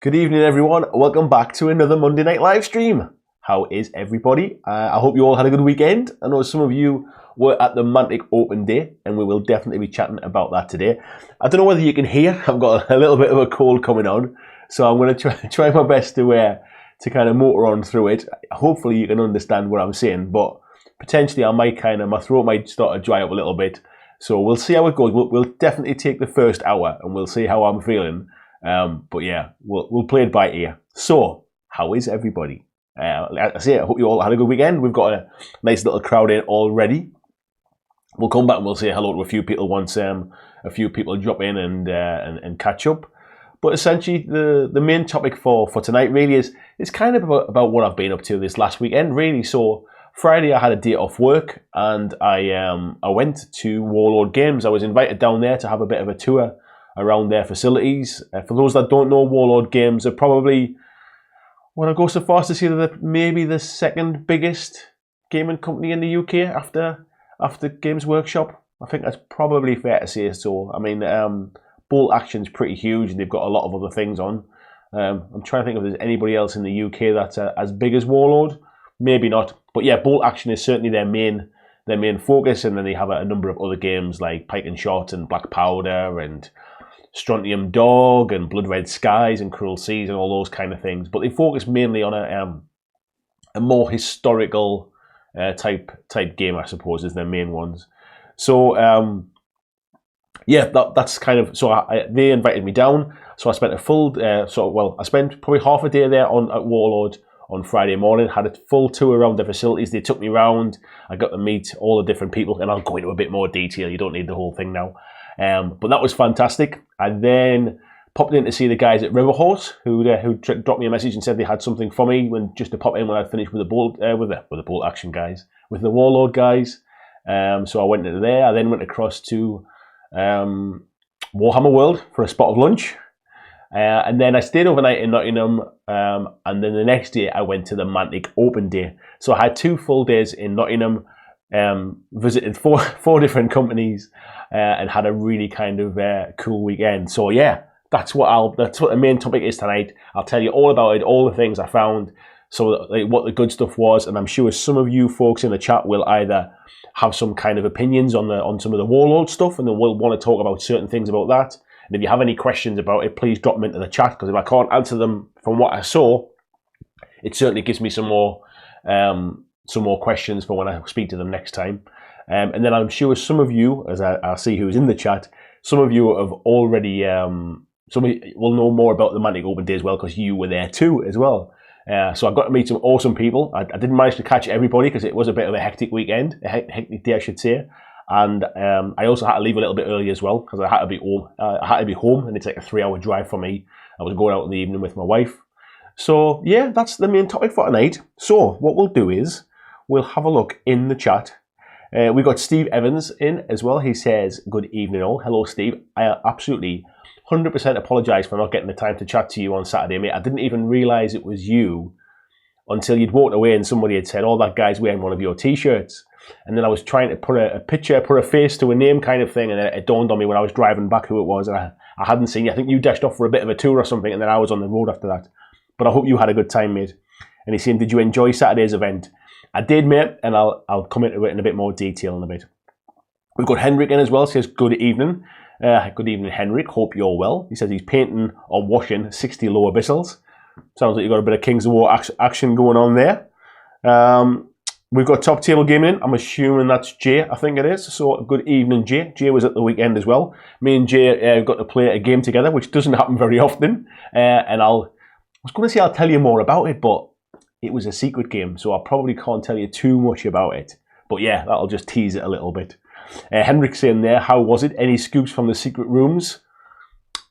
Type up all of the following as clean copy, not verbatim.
Good evening, everyone. Welcome back to another Monday night live stream. How is everybody? I hope you all had a good weekend. I know some of you were at the Mantic Open day, and we will definitely be chatting about that today. I don't know whether you can hear. I've got a little bit of a cold coming on, so I'm going to try my best to kind of motor on through it. Hopefully, you can understand what I'm saying, but potentially, my throat might start to dry up a little bit. So we'll see how it goes. We'll definitely take the first hour, and we'll see how I'm feeling. But yeah, we'll play it by ear. So, how is everybody? Like I say, I hope you all had a good weekend. We've got a nice little crowd in already. We'll come back and we'll say hello to a few people once a few people drop in and catch up. But essentially, the main topic for tonight really is kind of about what I've been up to this last weekend, really. So Friday I had a day off work and I went to Warlord Games. I was invited down there to have a bit of a tour around their facilities. For those that don't know, Warlord Games are probably, when I go so far as to say that maybe the second biggest gaming company in the UK after Games Workshop. I think that's probably fair to say so. I mean, Bolt Action's pretty huge and they've got a lot of other things on. I'm trying to think if there's anybody else in the UK that's as big as Warlord. Maybe not. But yeah, Bolt Action is certainly their main focus, and then they have a number of other games like Pike and Shot and Black Powder and Strontium Dog and Blood Red Skies and Cruel Seas and all those kind of things, but they focus mainly on a more historical type game, I suppose, is their main ones. So yeah, that's kind of, so they invited me down, so I spent I spent probably half a day there at Warlord on Friday morning, had a full tour around the facilities. They took me around, I got to meet all the different people, and I'll go into a bit more detail, you don't need the whole thing now. But that was fantastic. And then popped in to see the guys at Riverhorse, who dropped me a message and said they had something for me just to pop in when I finished with the Bolt Action guys, with the Warlord guys. So I went into there. I then went across to Warhammer World for a spot of lunch, and then I stayed overnight in Nottingham. And then the next day I went to the Mantic Open day. So I had 2 full days in Nottingham. Visited four different companies and had a really kind of cool weekend. So yeah, that's what the main topic is tonight. I'll tell you all about it, all the things I found, so like what the good stuff was, and I'm sure some of you folks in the chat will either have some kind of opinions on some of the Warlord stuff, and then we'll want to talk about certain things about that. And if you have any questions about it, please drop them into the chat, because if I can't answer them from what I saw, it certainly gives me some more questions for when I speak to them next time. And then I'm sure some of you, as I see who's in the chat, some of you have already, some of you will know more about the Mantic Open day as well, because you were there too as well. So I got to meet some awesome people. I didn't manage to catch everybody because it was a bit of a hectic weekend, a hectic day I should say. And I also had to leave a little bit early as well, because I had to be home, and it's like a 3-hour drive for me. I was going out in the evening with my wife. So yeah, that's the main topic for tonight. So what we'll do is, we'll have a look in the chat. We've got Steve Evans in as well. He says, good evening all. Hello, Steve. I absolutely 100% apologise for not getting the time to chat to you on Saturday, mate. I didn't even realise it was you until you'd walked away and somebody had said, oh, that guy's wearing one of your T-shirts. And then I was trying to put a face to a name kind of thing, and then it dawned on me when I was driving back who it was, and I hadn't seen you. I think you dashed off for a bit of a tour or something, and then I was on the road after that. But I hope you had a good time, mate. And he's saying, did you enjoy Saturday's event? I did, mate, and I'll come into it in a bit more detail in a bit. We've got Henrik in as well. Says good evening. Good evening, Henrik. Hope you're well. He says he's painting or washing 60 low abyssals. Sounds like you've got a bit of Kings of War action going on there. We've got Top Table Gaming in. I'm assuming that's Jay. I think it is. So good evening, Jay. Jay was at the weekend as well. Me and Jay got to play a game together, which doesn't happen very often. And I was going to say I'll tell you more about it, but it was a secret game, so I probably can't tell you too much about it. But yeah, that'll just tease it a little bit. Henrik's saying there, how was it? Any scoops from the secret rooms?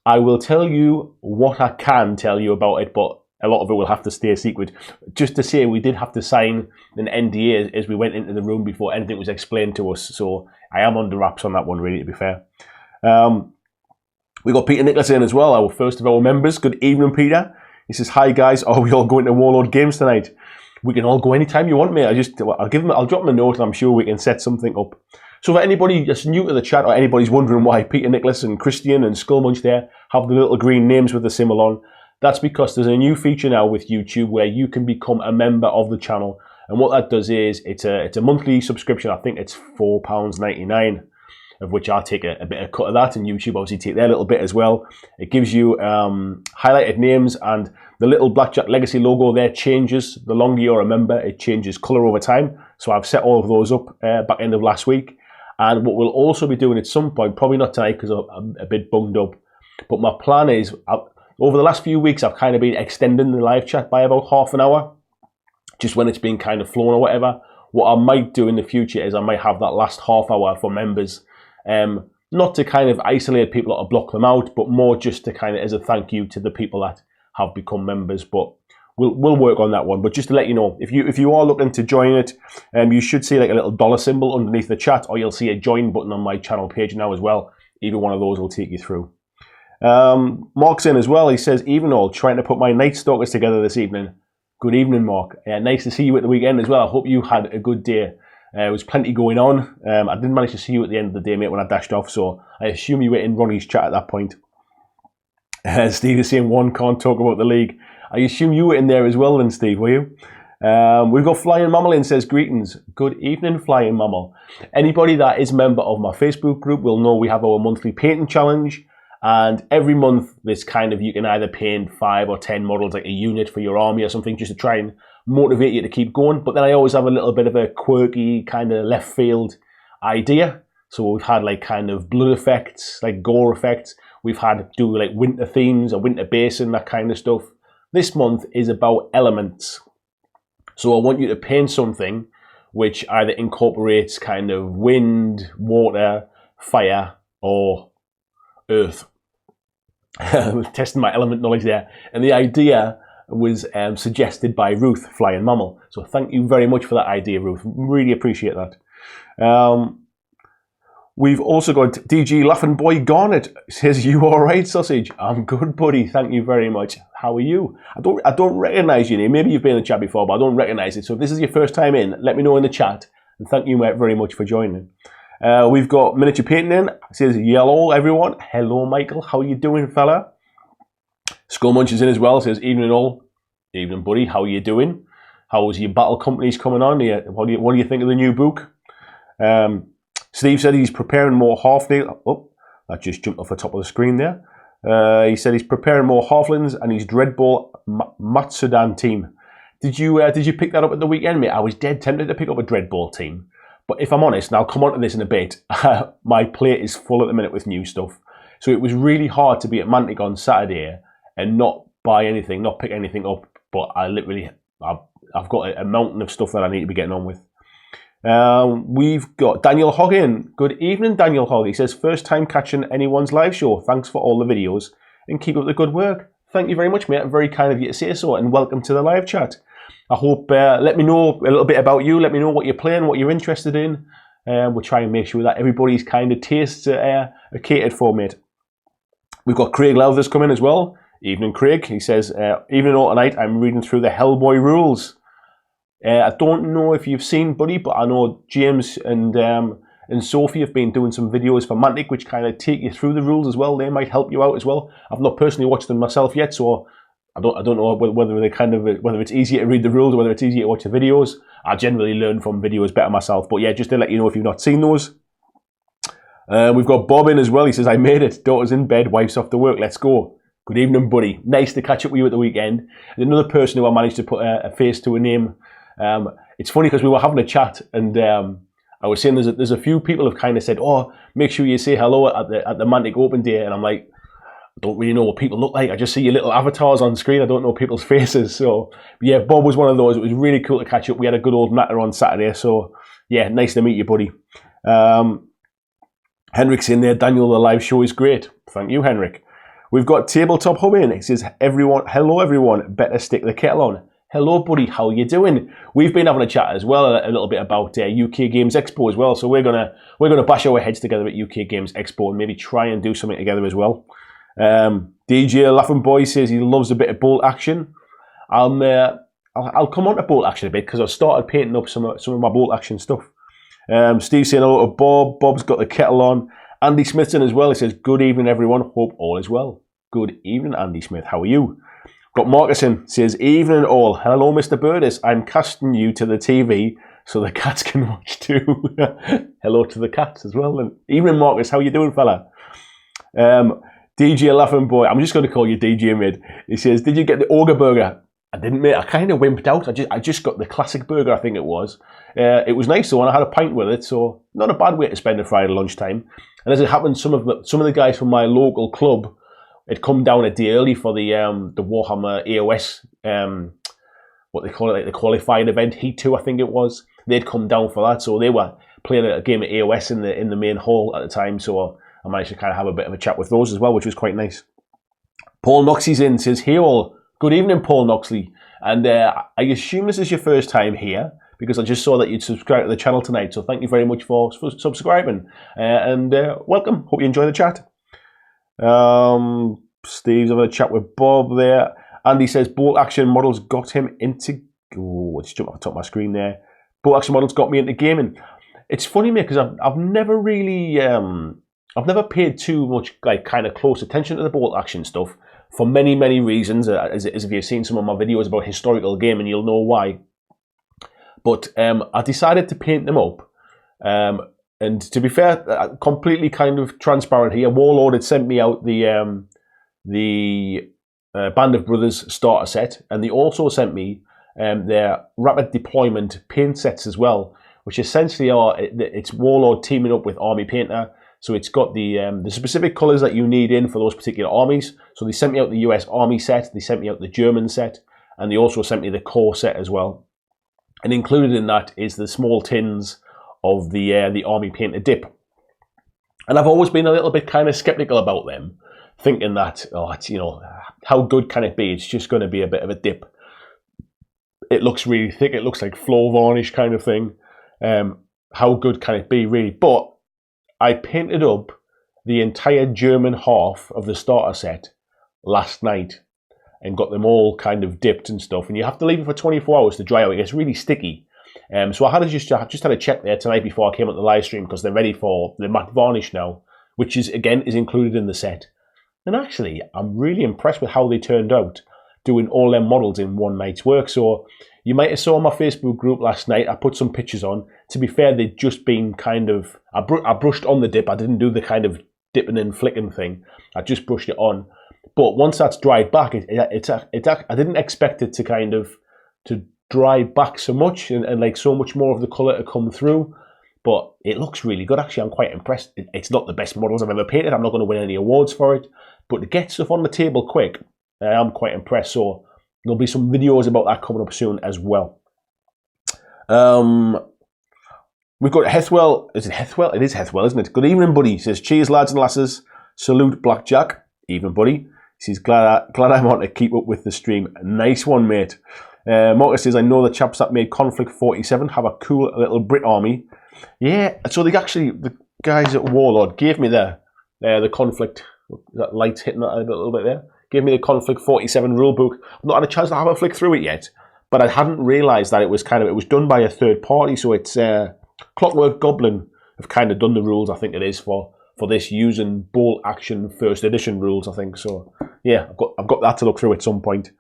I will tell you what I can tell you about it, but a lot of it will have to stay a secret. Just to say, we did have to sign an NDA as we went into the room before anything was explained to us, so I am under wraps on that one, really, to be fair. We got Peter Nicholas in as well, our first of our members. Good evening, Peter. He says, hi guys, are we all going to Warlord Games tonight? We can all go anytime you want, mate. I'll drop him a note and I'm sure we can set something up. So for anybody that's new to the chat, or anybody's wondering why Peter Nicholas and Christian and Skullmunch there have the little green names with the symbol on, That's because there's a new feature now with YouTube where you can become a member of the channel. And what that does is it's a monthly subscription. I think it's £4.99, of which I'll take a bit of cut of that, and YouTube obviously take their little bit as well. It gives you highlighted names, and the little Blackjack Legacy logo there changes. The longer you're a member, it changes colour over time. So I've set all of those up back end of last week. And what we'll also be doing at some point, probably not tonight because I'm a bit bunged up, but my plan is, over the last few weeks, I've kind of been extending the live chat by about half an hour, just when it's been kind of flowing or whatever. What I might do in the future is I might have that last half hour for members, not to kind of isolate people or block them out, but more just to kind of as a thank you to the people that have become members. But we'll work on that one. But just to let you know, if you are looking to join it, you should see like a little dollar symbol underneath the chat, or you'll see a join button on my channel page now as well. Either one of those will take you through. Mark's in as well. He says, even all, trying to put my Night Stalkers together this evening. Good evening, Mark. Nice to see you at the weekend as well. I hope you had a good day. There was plenty going on. I didn't manage to see you at the end of the day, mate, when I dashed off, so I assume you were in Ronnie's chat at that point. Steve is saying one can't talk about the league. I assume you were in there as well then, Steve, were you? We've got Flying Mammal in, says, greetings. Good evening, Flying Mammal. Anybody that is member of my Facebook group will know we have our monthly painting challenge. And every month, this kind of, you can either paint 5 or 10 models, like a unit for your army or something, just to try and motivate you to keep going. But then I always have a little bit of a quirky, kind of left field idea. So we've had like kind of blood effects, like gore effects. We've had do like winter themes, a winter basin, that kind of stuff. This month is about elements. So I want you to paint something which either incorporates kind of wind, water, fire, or earth. I was testing my element knowledge there, and the idea was suggested by Ruth, Flying Mammal. So thank you very much for that idea, Ruth. Really appreciate that. We've also got DG Laughing Boy Garnet. Says, you all right, Sausage? I'm good, buddy. Thank you very much. How are you? I don't recognise your name. Maybe you've been in the chat before, but I don't recognise it. So if this is your first time in, let me know in the chat. And thank you very much for joining. We've got Miniature Painting in. It says, yellow, everyone. Hello, Michael. How you doing, fella? Skull Munch is in as well. It says, evening all. Evening, buddy. How are you doing? How's your battle companies coming on? What do you think of the new book? Steve said he's preparing more halflings. Oh, that just jumped off the top of the screen there. He said he's preparing more halflings and his Dreadball Matsudan team. Did you pick that up at the weekend, mate? I was dead tempted to pick up a Dreadball team. But if I'm honest, and I'll come on to this in a bit, my plate is full at the minute with new stuff. So it was really hard to be at Mantic on Saturday and not buy anything, not pick anything up. But I've got a mountain of stuff that I need to be getting on with. We've got Daniel Hagen. Good evening, Daniel Hogg. He says, first time catching anyone's live show. Thanks for all the videos and keep up the good work. Thank you very much, mate. Very kind of you to say so, and welcome to the live chat. I hope, let me know a little bit about you. Let me know what you're playing, what you're interested in. We'll try and make sure that everybody's kind of tastes are catered for, mate. We've got Craig Lowthers coming as well. Evening, Craig. He says, evening all tonight. I'm reading through the Hellboy rules. I don't know if you've seen, buddy, but I know James and Sophie have been doing some videos for Mantic, which kind of take you through the rules as well. They might help you out as well. I've not personally watched them myself yet, so I don't know whether they whether it's easier to read the rules or whether it's easier to watch the videos. I generally learn from videos better myself, but yeah, just to let you know if you've not seen those. We've got Bob in as well. He says, I made it. Daughter's in bed, wife's off to work. Let's go. Good evening, buddy. Nice to catch up with you at the weekend. And another person who I managed to put a face to a name. It's funny because we were having a chat, and I was saying there's a few people have kind of said, oh, make sure you say hello at the Mantic Open Day, and I'm like, I don't really know what people look like. I just see your little avatars on screen. I don't know people's faces. So yeah, Bob was one of those. It was really cool to catch up. We had a good old natter on Saturday. So yeah, nice to meet you, buddy. Henrik's in there. Daniel, the live show is great. Thank you, Henrik. We've got Tabletop Hub in. It says, hello everyone. Better stick the kettle on. Hello, buddy. How you doing? We've been having a chat as well, a little bit about UK Games Expo as well. So we're gonna bash our heads together at UK Games Expo and maybe try and do something together as well. DJ Laughing Boy says he loves a bit of bolt action. I'll come on to bolt action a bit because I've started painting up some of my bolt action stuff. Steve saying hello to Bob. Bob's got the kettle on. Andy Smith's in as well. He says, good evening, everyone. Hope all is well. Good evening, Andy Smith. How are you? Got Morrison says, evening all. Hello, Mr. Burtis. I'm casting you to the TV so the cats can watch too. Hello to the cats as well. And evening, Marcus. How you doing, fella? DJ Laughing Boy. I'm just going to call you DJ Mid. He says, did you get the Ogre Burger? I didn't, mate. I kind of wimped out. I just got the classic burger, I think it was. It was nice though, and I had a pint with it, so not a bad way to spend a Friday lunchtime. And as it happened, some of the guys from my local club had come down a day early for the Warhammer AOS, what they call it, like the qualifying event, Heat 2, I think it was. They'd come down for that, so they were playing a game of AOS in the main hall at the time. So I managed to kind of have a bit of a chat with those as well, which was quite nice. Paul Noxley's in, says, hey all. Good evening, Paul Noxley. And I assume this is your first time here, because I just saw that you'd subscribed to the channel tonight. So thank you very much for subscribing. And welcome. Hope you enjoy the chat. Steve's having a chat with Bob there. Andy says, bolt action models got him into... Oh, it's jumped off the top of my screen there. Bolt action models got me into gaming. It's funny, mate, because I've never really... I've never paid too much, like, kind of close attention to the bolt action stuff for many, many reasons. As if you've seen some of my videos about historical gaming, you'll know why. But I decided to paint them up. And to be fair, completely kind of transparent here, Warlord had sent me out the Band of Brothers starter set, and they also sent me their rapid deployment paint sets as well, which essentially are, it's Warlord teaming up with Army Painter. So it's got the specific colours that you need in for those particular armies. So they sent me out the US Army set, they sent me out the German set, and they also sent me the core set as well. And included in that is the small tins of the Army Painter dip. And I've always been a little bit kind of sceptical about them, thinking that, oh, it's, you know, how good can it be? It's just going to be a bit of a dip. It looks really thick. It looks like floor varnish kind of thing. How good can it be, really? But I painted up the entire German half of the starter set last night and got them all kind of dipped and stuff. And you have to leave it for 24 hours to dry out. It gets really sticky. So I had to just had a check there tonight before I came on the live stream, because they're ready for the matte varnish now, which is included in the set. And actually, I'm really impressed with how they turned out, doing all them models in one night's work. So you might have saw my Facebook group last night, I put some pictures on. To be fair, they'd just been kind of, I brushed on the dip. I didn't do the kind of dipping and flicking thing. I just brushed it on. But once that's dried back, I didn't expect it to kind of, to dry back so much and like so much more of the colour to come through. But it looks really good. Actually, I'm quite impressed. It's not the best models I've ever painted. I'm not going to win any awards for it. But to get stuff on the table quick, I'm quite impressed. So there'll be some videos about that coming up soon as well. We've got Hethwell. Is it Hethwell? It is Hethwell, isn't it? Good evening, buddy. He says, cheers, lads and lasses. Salute, Blackjack. Evening, buddy. He says, glad I'm on to keep up with the stream. Nice one, mate. Marcus says, I know the chaps that made Conflict 47 have a cool little Brit army. Yeah, so they actually, the guys at Warlord gave me the Conflict, that light's hitting that a little bit there. Gave me the Conflict 47 rulebook. I've not had a chance to have a flick through it yet, but I hadn't realised that it was done by a third party. So it's Clockwork Goblin have kind of done the rules, I think it is, for this, using bolt action first edition rules, I think. So yeah, I've got that to look through at some point.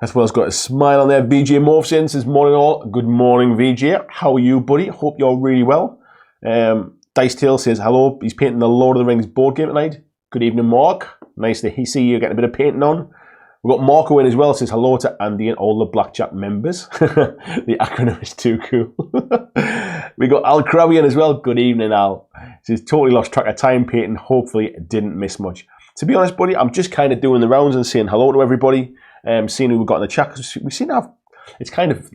As well as got a smile on there. VJ Morrison says, morning all. Good morning, VJ. How are you, buddy? Hope you're really well. Dice Tail says, hello. He's painting the Lord of the Rings board game tonight. Good evening, Mark. Nice to see you getting a bit of painting on. We've got Marco in as well. Says hello to Andy and all the Blackjack members. The acronym is too cool. We got Al Crowley in as well. Good evening, Al. Says, totally lost track of time painting. Hopefully didn't miss much. To be honest, buddy, I'm just kind of doing the rounds and saying hello to everybody. Seeing who we've got in the chat. Cause we seem to have, it's kind of,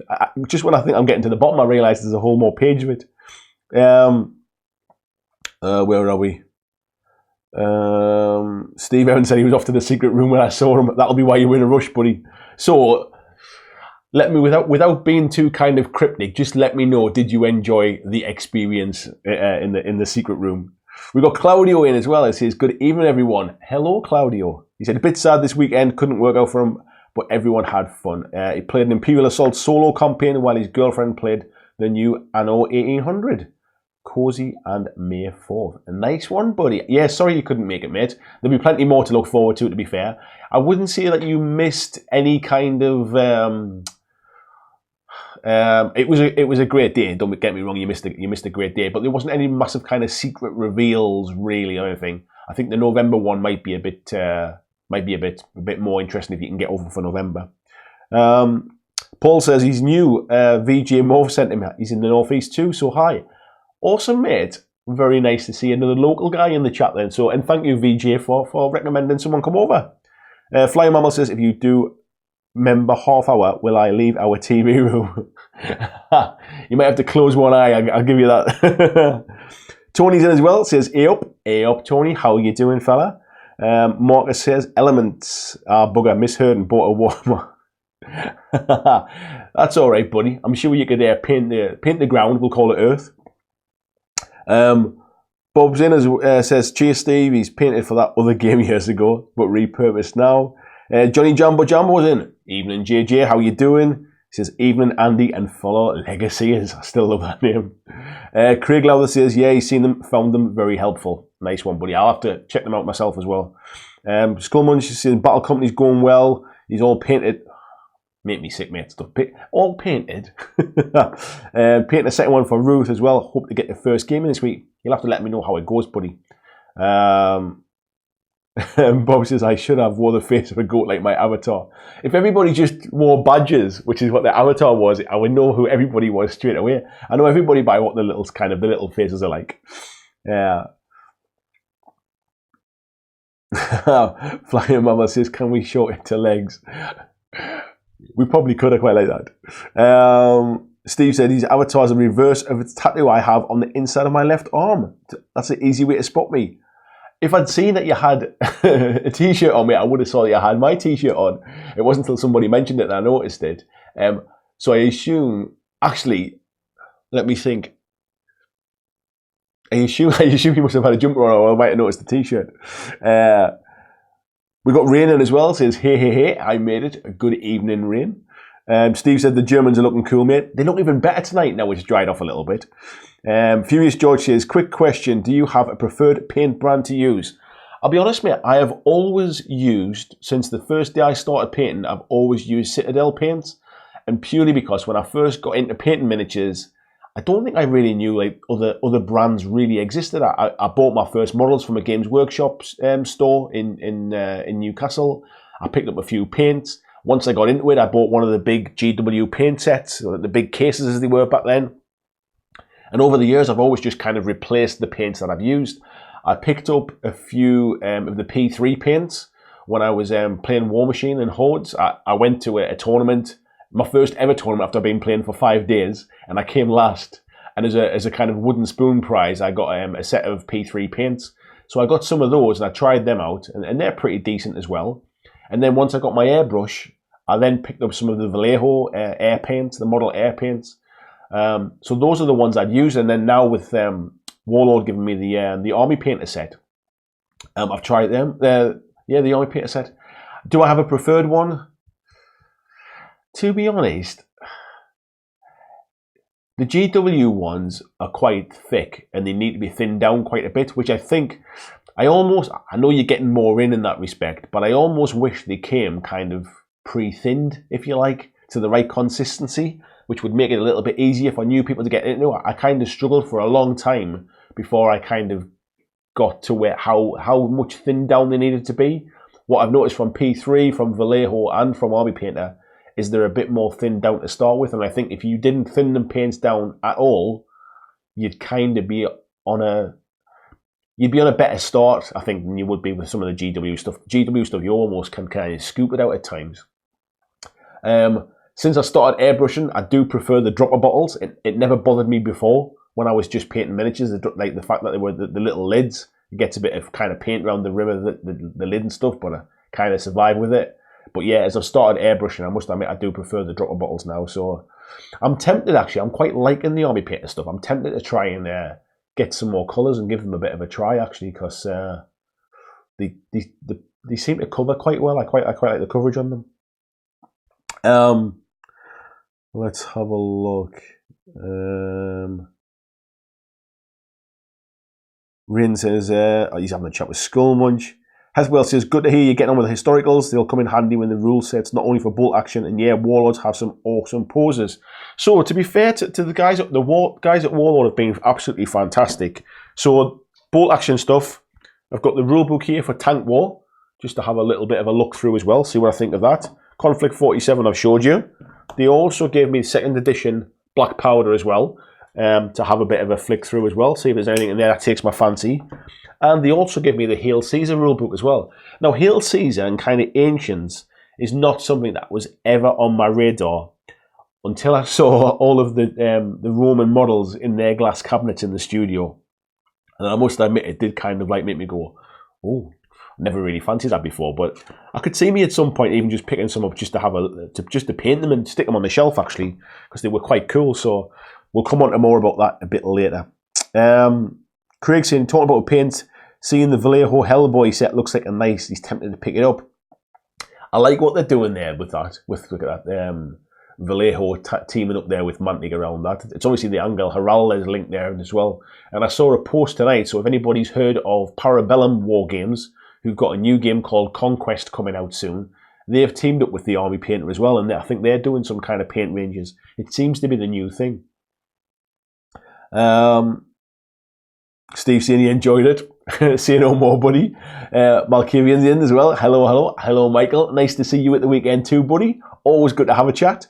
just when I think I'm getting to the bottom, I realise there's a whole more page of it. Where are we? Steve Evans said he was off to the secret room when I saw him. That'll be why you were in a rush, buddy. So, let me, without being too kind of cryptic, just let me know, did you enjoy the experience in the secret room? We got Claudio in as well. It says, good evening, everyone. Hello, Claudio. He said, a bit sad this weekend, couldn't work out for him, but everyone had fun. He played an Imperial Assault solo campaign while his girlfriend played the new Anno 1800. Cozy and May 4th. A nice one, buddy. Yeah, sorry you couldn't make it, mate. There'll be plenty more to look forward to be fair. I wouldn't say that you missed any kind of... it was a great day. Don't get me wrong, you missed a great day, but there wasn't any massive kind of secret reveals really or anything. I think the November one might be a bit more interesting if you can get over for November. Paul says he's new. VJ Morph sent him. He's in the Northeast too, so hi. Awesome, mate. Very nice to see another local guy in the chat then. So, and thank you, VJ, for recommending someone come over. Flying Mammal says, if you do member half hour, will I leave our TV room? You might have to close one eye. I'll give you that. Tony's in as well. Says, hey up, Tony. How you doing, fella? Marcus says, elements. Bugger, misheard and bought a warmer. That's all right, buddy. I'm sure you could paint the ground. We'll call it Earth. Bobzilla says, cheers, Steve. He's painted for that other game years ago, but repurposed now. Johnny Jambo was in. Evening, JJ. How you doing? He says, evening, Andy, and follow Legacy. I still love that name. Craig Lowther says, yeah, he's seen them, found them very helpful. Nice one, buddy. I'll have to check them out myself as well. Skullmunch says, Battle Company's going well. He's all painted. Make me sick, mate. Stuff all painted. Painting a second one for Ruth as well. Hope to get the first game in this week. You'll have to let me know how it goes, buddy. Bob says, I should have wore the face of a goat like my avatar. If everybody just wore badges, which is what the avatar was, I would know who everybody was straight away. I know everybody by what the little faces are like. Yeah. Flying Mama says, can we short it to legs? We probably could. I quite like that. Steve said his avatar is a reverse of the tattoo I have on the inside of my left arm. That's an easy way to spot me. If I'd seen that you had a t-shirt on me, I would have saw that you had my t-shirt on. It wasn't until somebody mentioned it that I noticed it. So I assume, actually, let me think. I assume you must have had a jumper on, or I might have noticed the t-shirt. We got Rain in as well. Says, hey, I made it. A good evening, Rain. Steve said the Germans are looking cool, mate. They look even better tonight now it's dried off a little bit. Furious George says, quick question. Do you have a preferred paint brand to use? I'll be honest, mate. I have always used, since the first day I started painting, I've always used Citadel paints. And purely because when I first got into painting miniatures, I don't think I really knew like other brands really existed. I bought my first models from a Games Workshop store in Newcastle. I picked up a few paints. Once I got into it, I bought one of the big GW paint sets, the big cases as they were back then. And over the years, I've always just kind of replaced the paints that I've used. I picked up a few of the P3 paints when I was playing War Machine and Hordes. I went to a tournament, my first ever tournament after I've been playing for 5 days, and I came last. And as a kind of wooden spoon prize, I got a set of P3 paints. So I got some of those and I tried them out, and they're pretty decent as well. And then once I got my airbrush, I then picked up some of the Vallejo air paints, the model air paints. So those are the ones I'd use. And then now with Warlord giving me the Army Painter set, I've tried them. The Army Painter set. Do I have a preferred one? To be honest, the GW ones are quite thick and they need to be thinned down quite a bit, which I think I know you're getting more in that respect, but I almost wish they came kind of pre-thinned, if you like, to the right consistency, which would make it a little bit easier for new people to get into it. I kind of struggled for a long time before I kind of got to how much thinned down they needed to be. What I've noticed from P3, from Vallejo, and from Army Painter is they're a bit more thinned down to start with, and I think if you didn't thin them paints down at all, you'd kind of be on a better start, I think, than you would be with some of the GW stuff. GW stuff, you almost can kind of scoop it out at times. Since I started airbrushing, I do prefer the dropper bottles. It never bothered me before when I was just painting miniatures, like the fact that they were the little lids. It gets a bit of kind of paint around the rim of the lid and stuff, but I kind of survive with it. But yeah, as I've started airbrushing, I must admit I do prefer the dropper bottles now. So I'm tempted, actually. I'm quite liking the Army Painter stuff. I'm tempted to try and get some more colours and give them a bit of a try, actually, because they seem to cover quite well. I quite like the coverage on them. Let's have a look. Rin says he's having a chat with Skullmunch. Heswell says, good to hear you getting on with the historicals. They'll come in handy when the rule sets, not only for bolt action, and yeah, Warlords have some awesome poses. So, to be fair to the guys, guys at Warlord have been absolutely fantastic. So, bolt action stuff, I've got the rulebook here for Tank War, just to have a little bit of a look through as well, see what I think of that. Conflict 47 I've showed you. They also gave me the 2nd edition Black Powder as well, to have a bit of a flick through as well, see if there's anything in there that takes my fancy. And they also give me the Hail Caesar rulebook as well. Now, Hail Caesar and kind of Ancients is not something that was ever on my radar until I saw all of the Roman models in their glass cabinets in the studio. And I must admit, it did kind of like make me go, oh, never really fancied that before. But I could see me at some point even just picking some up just to have just to paint them and stick them on the shelf actually, because they were quite cool. So we'll come on to more about that a bit later. Craig saying, talking about paint, seeing the Vallejo Hellboy set looks like a nice. He's tempted to pick it up. I like what they're doing there with that. Look at that. Vallejo teaming up there with Mantic around that. It's obviously the Angel Heraldes link there as well. And I saw a post tonight, so if anybody's heard of Parabellum War Games, who've got a new game called Conquest coming out soon, they've teamed up with the Army Painter as well, and I think they're doing some kind of paint ranges. It seems to be the new thing. Steve saying he enjoyed it. Say no more, buddy. Malkavian's in as well. Hello, Michael. Nice to see you at the weekend too, buddy. Always good to have a chat.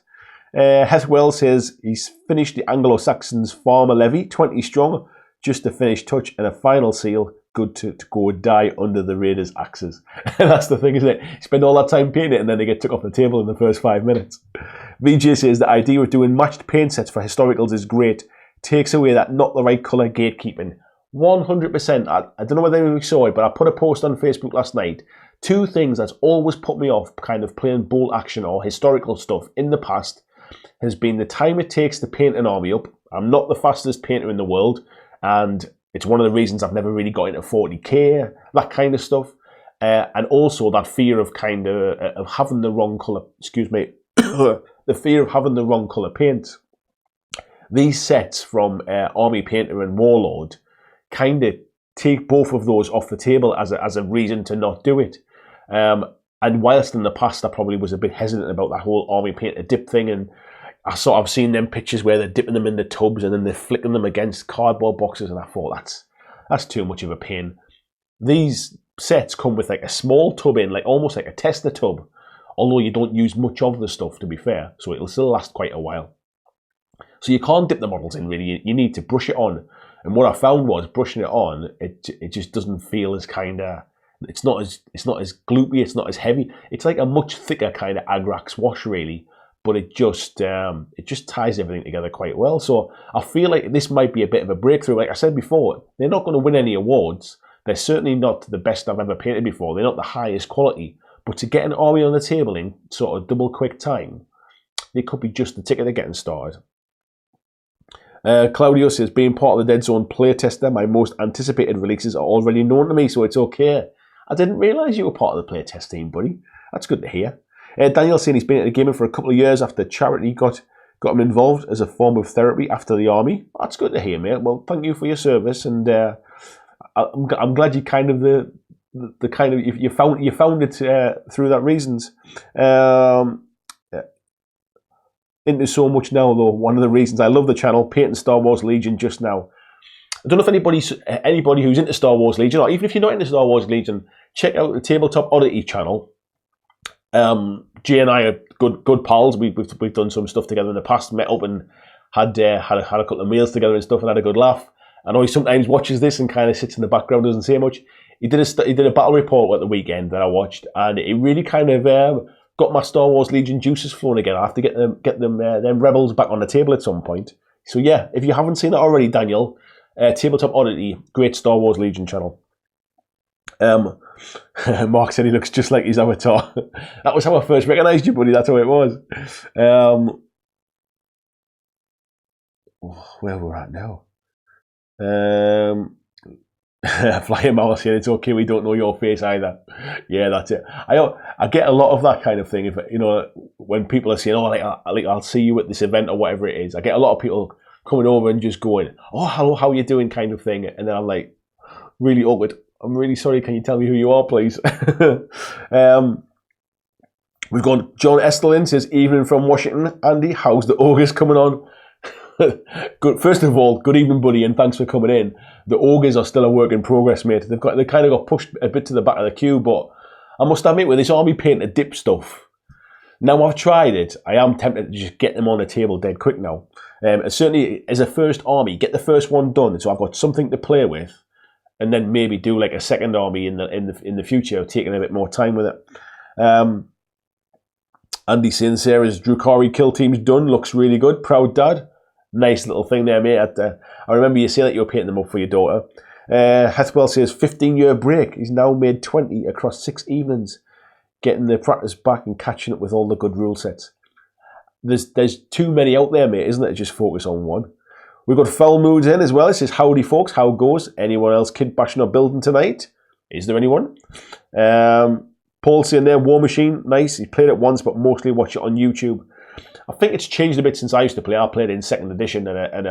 Hethwell says he's finished the Anglo-Saxons Farmer Levy, 20 strong, just a finished touch and a final seal. Good to go die under the Raiders' axes. That's the thing, isn't it? You spend all that time painting it and then they get took off the table in the first 5 minutes. VJ says the idea of doing matched paint sets for historicals is great. Takes away that not the right colour gatekeeping. 100%. I don't know whether you saw it, but I put a post on Facebook last night. 2 things that's always put me off kind of playing bolt action or historical stuff in the past has been the time it takes to paint an army up. I'm not the fastest painter in the world, and it's one of the reasons I've never really got into 40k, that kind of stuff. And also that fear of kind of having the wrong colour, the fear of having the wrong colour paint. These sets from Army Painter and Warlord kind of take both of those off the table as a reason to not do it. And whilst in the past I probably was a bit hesitant about that whole Army Painter dip thing, and I've seen them pictures where they're dipping them in the tubs and then they're flicking them against cardboard boxes, and I thought that's too much of a pain. These sets come with like a small tub in, like almost like a tester tub, although you don't use much of the stuff, to be fair, so it'll still last quite a while. So you can't dip the models in really, you need to brush it on. And what I found was brushing it on, it just doesn't feel as kind of, it's not as gloopy, it's not as heavy. It's like a much thicker kind of Agrax wash really, but it just ties everything together quite well. So I feel like this might be a bit of a breakthrough. Like I said before, they're not going to win any awards. They're certainly not the best I've ever painted before. They're not the highest quality, but to get an army on the table in sort of double quick time, they could be just the ticket of getting started. Claudio says, being part of the Dead Zone playtester, my most anticipated releases are already known to me, so it's okay. I didn't realise you were part of the playtest team, buddy. That's good to hear. Daniel saying he's been at the gaming for a couple of years after charity got him involved as a form of therapy after the army. That's good to hear, mate. Well, thank you for your service, and I'm glad you kind of the kind of you found it through that reasons. Into so much now though. One of the reasons I love the channel, painting Star Wars Legion just now. I don't know if anybody who's into Star Wars Legion, or even if you're not into Star Wars Legion, check out the Tabletop Oddity channel. Jay and I are good pals. We've done some stuff together in the past. Met up and had a couple of meals together and stuff, and had a good laugh. I know he sometimes watches this and kind of sits in the background, doesn't say much. He did a battle report at the weekend that I watched, and it really kind of got my Star Wars Legion juices flowing again. I have to get them rebels back on the table at some point. So yeah, if you haven't seen it already, Daniel, Tabletop Oddity, great Star Wars Legion channel. Mark said he looks just like his avatar. That was how I first recognised you, buddy. That's how it was. Where we're at now. Flying Mouse saying it's okay, we don't know your face either. Yeah, that's it. I get a lot of that kind of thing. If when people are saying, "Oh, I'll see you at this event" or whatever it is, I get a lot of people coming over and just going, "Oh, how are you doing?" kind of thing, and then I'm like, Really awkward. I'm really sorry. Can you tell me who you are, please? We've got John Estelin says, evening from Washington. Andy, how's the Auggies coming on? Good. First of all, good evening, buddy, and thanks for coming in. The Auggies are still a work in progress, mate. They kind of got pushed a bit to the back of the queue, but I must admit, with this army painted dip stuff, now I've tried it, I am tempted to just get them on the table dead quick now. Certainly, as a first army, get the first one done, so I've got something to play with, and then maybe do like a second army in the future, taking a bit more time with it. Andy Sincere's Drukari kill team's done, looks really good. Proud dad. Nice little thing there, mate. I remember you saying that you were painting them up for your daughter. Hethwell says 15-year break. He's now made 20 across 6 evenings, getting the practice back and catching up with all the good rule sets. There's too many out there, mate, isn't it? Just focus on one. We've got Foul Moods in as well. It says, howdy folks, how goes? Anyone else kid bashing or building tonight? Is there anyone? Paul saying there, War Machine, nice. He played it once, but mostly watch it on YouTube. I think it's changed a bit since I used to play. I played in 2nd edition, and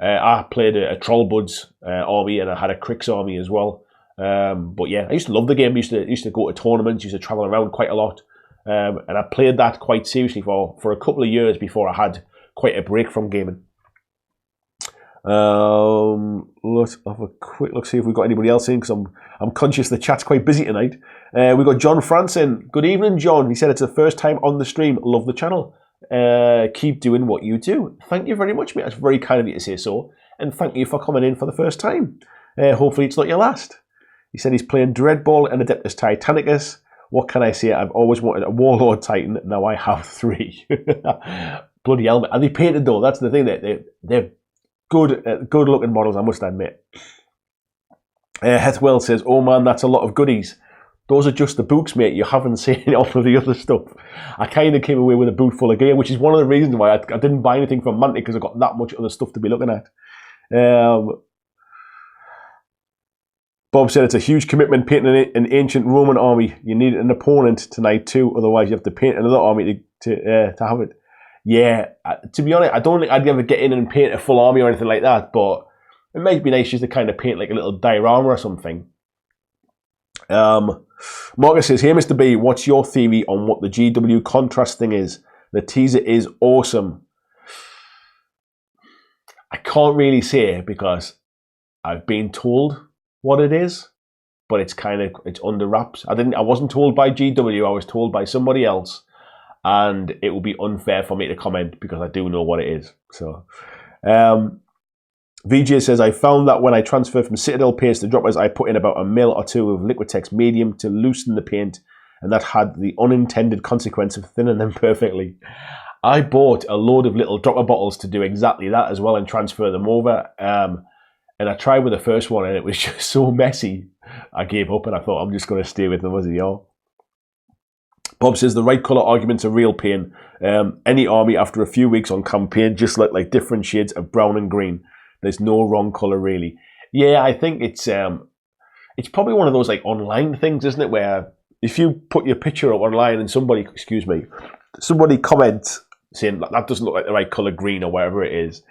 I played a Trollbuds army, and I had a Cricks army as well. But yeah, I used to love the game. I used to go to tournaments, used to travel around quite a lot. And I played that quite seriously for a couple of years before I had quite a break from gaming. Let's have a quick look, see if we've got anybody else in, because I'm conscious the chat's quite busy tonight. We've got John Franson. Good evening, John. He said it's the first time on the stream. Love the channel. Keep doing what you do. Thank you very much, mate. That's very kind of you to say so. And thank you for coming in for the first time. Hopefully it's not your last. He said he's playing Dreadball and Adeptus Titanicus. What can I say? I've always wanted a Warlord Titan. Now I have 3. Bloody hell. Are they painted though? That's the thing. They're good looking models, I must admit. Hethwell says, oh man, that's a lot of goodies. Those are just the books, mate. You haven't seen all of the other stuff. I kind of came away with a boot full of gear, which is one of the reasons why I didn't buy anything from Mantic, because I've got that much other stuff to be looking at. Bob said it's a huge commitment painting an ancient Roman army. You need an opponent tonight too, otherwise you have to paint another army to have it. Yeah, to be honest, I don't think I'd ever get in and paint a full army or anything like that, but it might be nice just to kind of paint like a little diorama or something. Marcus says, hey Mr. B, what's your theory on what the GW contrast thing is? The teaser is awesome. I can't really say because I've been told what it is, but it's under wraps. I wasn't told by GW, I was told by somebody else, and it would be unfair for me to comment because I do know what it is. So VJ says, I found that when I transferred from Citadel paints to droppers, I put in about a mil or two of Liquitex medium to loosen the paint, and that had the unintended consequence of thinning them perfectly. I bought a load of little dropper bottles to do exactly that as well and transfer them over. And I tried with the first one, and it was just so messy. I gave up, and I thought I'm just going to stay with them as they are. Bob says the right colour argument's a real pain. Any army after a few weeks on campaign just look like different shades of brown and green. There's no wrong colour really. Yeah, I think it's probably one of those like online things, isn't it? Where if you put your picture up online and somebody comments saying that doesn't look like the right colour green or whatever it is,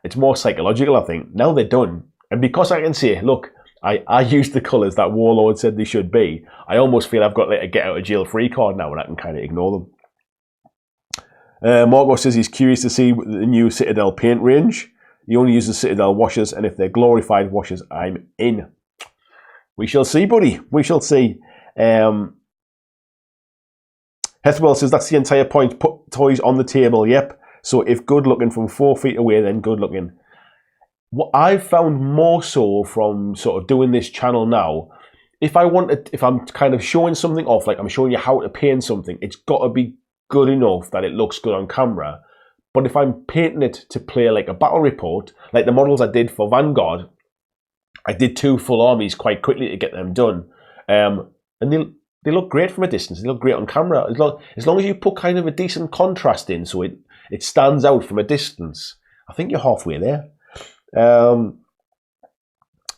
it's more psychological, I think. Now they're done, and because I can say, look, I used the colours that Warlord said they should be, I almost feel I've got like a get out of jail free card now, and I can kind of ignore them. Margot says he's curious to see the new Citadel paint range. He only uses Citadel washers, and if they're glorified washers, I'm in. We shall see, buddy. We shall see. Hethwell says that's the entire point. Put toys on the table. Yep. So if good looking from 4 feet away, then good looking. What I've found more so from sort of doing this channel now, if I'm kind of showing something off, like I'm showing you how to paint something, it's got to be good enough that it looks good on camera. But if I'm painting it to play like a battle report, like the models I did for Vanguard, I did 2 full armies quite quickly to get them done. And they look great from a distance. They look great on camera. As long as you put kind of a decent contrast in so it stands out from a distance, I think you're halfway there.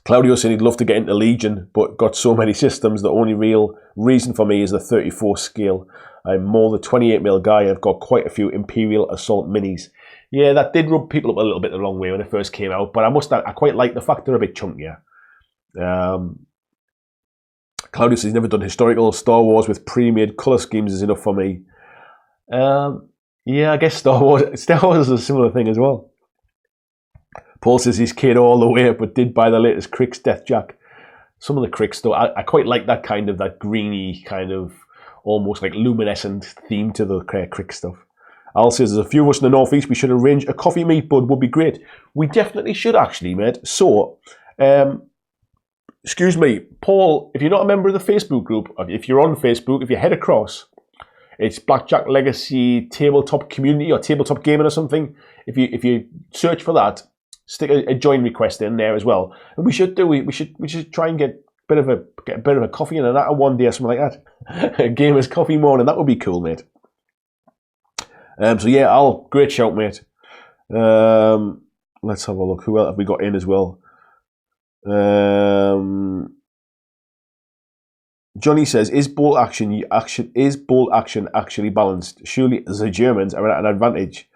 Claudio said he'd love to get into Legion, but got so many systems, the only real reason for me is the 34 scale. I'm more the 28mm guy. I've got quite a few Imperial Assault minis. Yeah, that did rub people up a little bit the wrong way when it first came out, but I quite like the fact they're a bit chunkier. Claudius has never done historical. Star Wars with pre-made colour schemes is enough for me. Yeah, I guess Star Wars is a similar thing as well. Paul says he's kid all the way, but did buy the latest Cricks Death Jack. Some of the Cricks though, I quite like that kind of, that greeny kind of, almost like luminescent theme to the Crick stuff. Al says there's a few of us in the northeast. We should arrange a coffee meet, bud. Would be great. We definitely should, actually, mate. So, excuse me, Paul. If you're not a member of the Facebook group, if you're on Facebook, if you head across, it's Blackjack Legacy Tabletop Community or Tabletop Gaming or something. If you search for that, stick a join request in there as well. And we should try and get a bit of a coffee in and that one day or something like that. A gamers coffee morning. That would be cool, mate. So yeah, Al, great shout, mate. Let's have a look. Who else have we got in as well? Johnny says, is bolt action actually balanced? Surely the Germans are at an advantage.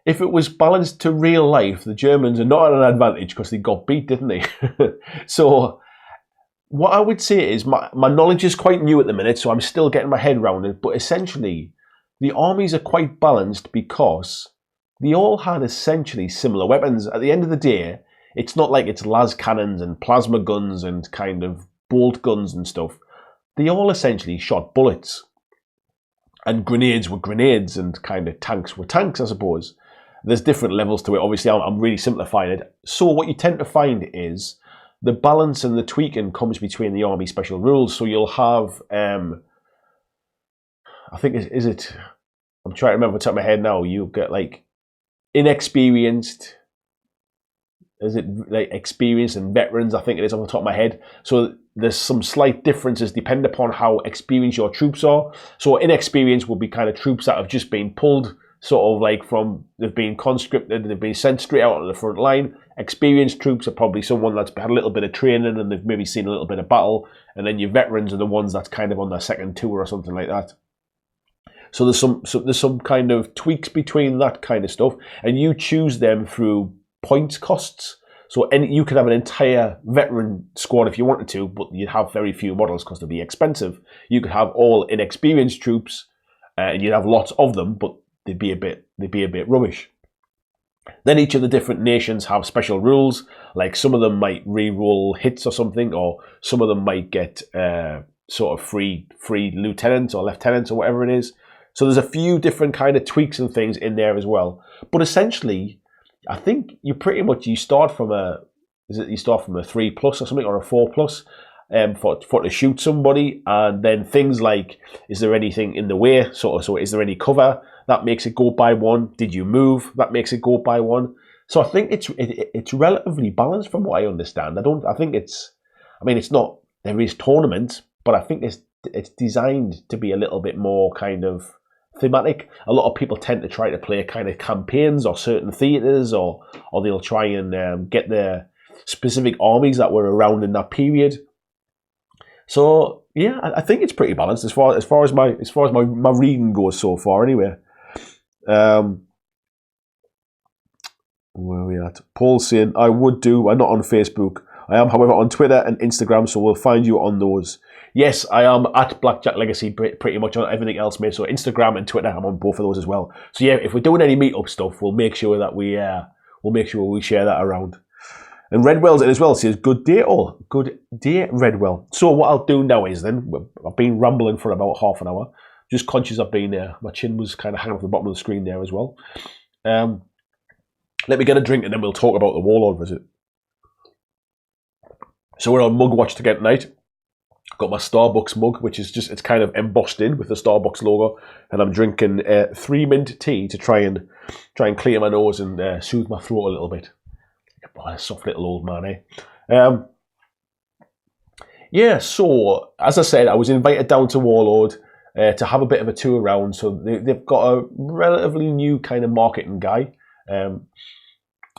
If it was balanced to real life, the Germans are not at an advantage because they got beat, didn't they? So what I would say is my knowledge is quite new at the minute, so I'm still getting my head around it. But essentially, the armies are quite balanced because they all had essentially similar weapons. At the end of the day, it's not like it's las cannons and plasma guns and kind of bolt guns and stuff. They all essentially shot bullets. And grenades were grenades and kind of tanks were tanks, I suppose. There's different levels to it. Obviously, I'm really simplifying it. So what you tend to find is the balance and the tweaking comes between the army special rules. So you'll have... I think, is it, I'm trying to remember off the top of my head now, you get like inexperienced, is it like experienced and veterans, I think it is off the top of my head. So there's some slight differences depending upon how experienced your troops are. So inexperienced will be kind of troops that have just been pulled, sort of like they've been conscripted, they've been sent straight out on the front line. Experienced troops are probably someone that's had a little bit of training and they've maybe seen a little bit of battle. And then your veterans are the ones that's kind of on their second tour or something like that. So there's some kind of tweaks between that kind of stuff, and you choose them through points costs. So you could have an entire veteran squad if you wanted to, but you'd have very few models because they'd be expensive. You could have all inexperienced troops, and you'd have lots of them, but they'd be a bit rubbish. Then each of the different nations have special rules, like some of them might re-roll hits or something, or some of them might get sort of free lieutenants or lieutenants or whatever it is. So there's a few different kind of tweaks and things in there as well. But essentially, I think you start from a 3+ or something, or a 4+, for to shoot somebody, and then things like, is there anything in the way? So is there any cover? That makes it go by 1. Did you move? That makes it go by 1. So I think it's relatively balanced from what I understand. It's not, there is tournaments, but I think it's designed to be a little bit more kind of thematic. A lot of people tend to try to play kind of campaigns or certain theatres, or they'll try and get their specific armies that were around in that period. So yeah, I think it's pretty balanced as far as my reading goes so far. Anyway, where are we at? Paul's saying I'm not on Facebook. I am, however, on Twitter and Instagram, so we'll find you on those. Yes, I am at Blackjack Legacy pretty much on everything else, mate. So Instagram and Twitter, I'm on both of those as well. So yeah, if we're doing any meetup stuff, we'll make sure that we share that around. And Redwell's in as well. Says good day all. Good day, Redwell. So what I'll do now is then I've been rambling for about half an hour. Just conscious I've been there. My chin was kind of hanging off the bottom of the screen there as well. Let me get a drink and then we'll talk about the Warlord visit. So we're on mug watch again tonight. Got my Starbucks mug, which is just, it's kind of embossed in with the Starbucks logo, and I'm drinking 3 mint tea to try and clear my nose and soothe my throat a little bit. Boy, a soft little old man, eh? Yeah, so as I said, I was invited down to Warlord to have a bit of a tour around. So they've got a relatively new kind of marketing guy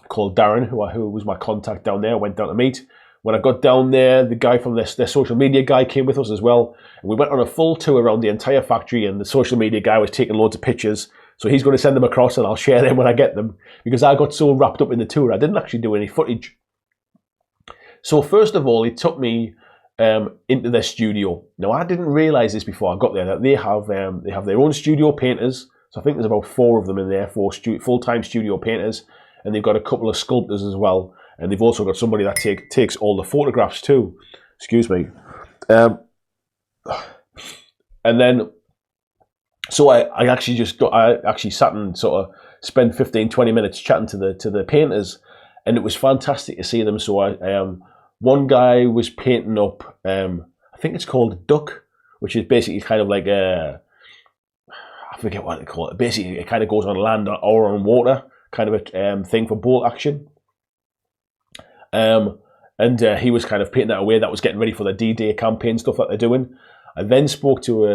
called Darren, who was my contact down there. I went down to meet. When I got down there, the guy from their social media guy came with us as well. And we went on a full tour around the entire factory, and the social media guy was taking loads of pictures. So he's going to send them across and I'll share them when I get them, because I got so wrapped up in the tour, I didn't actually do any footage. So first of all, he took me into their studio. Now I didn't realise this before I got there, that they have their own studio painters. So I think there's about 4 of them in there, 4 full-time studio painters, and they've got a couple of sculptors as well, and they've also got somebody that takes all the photographs too. Excuse me. And then, so I actually sat and sort of spent 15-20 minutes chatting to the painters, and it was fantastic to see them. So one guy was painting up, I think it's called a duck, which is basically kind of like I forget what they call it. Basically, it kind of goes on land or on water, kind of a thing for boat action. And he was kind of painting that away. That was getting ready for the D-Day campaign stuff that they're doing. I then spoke to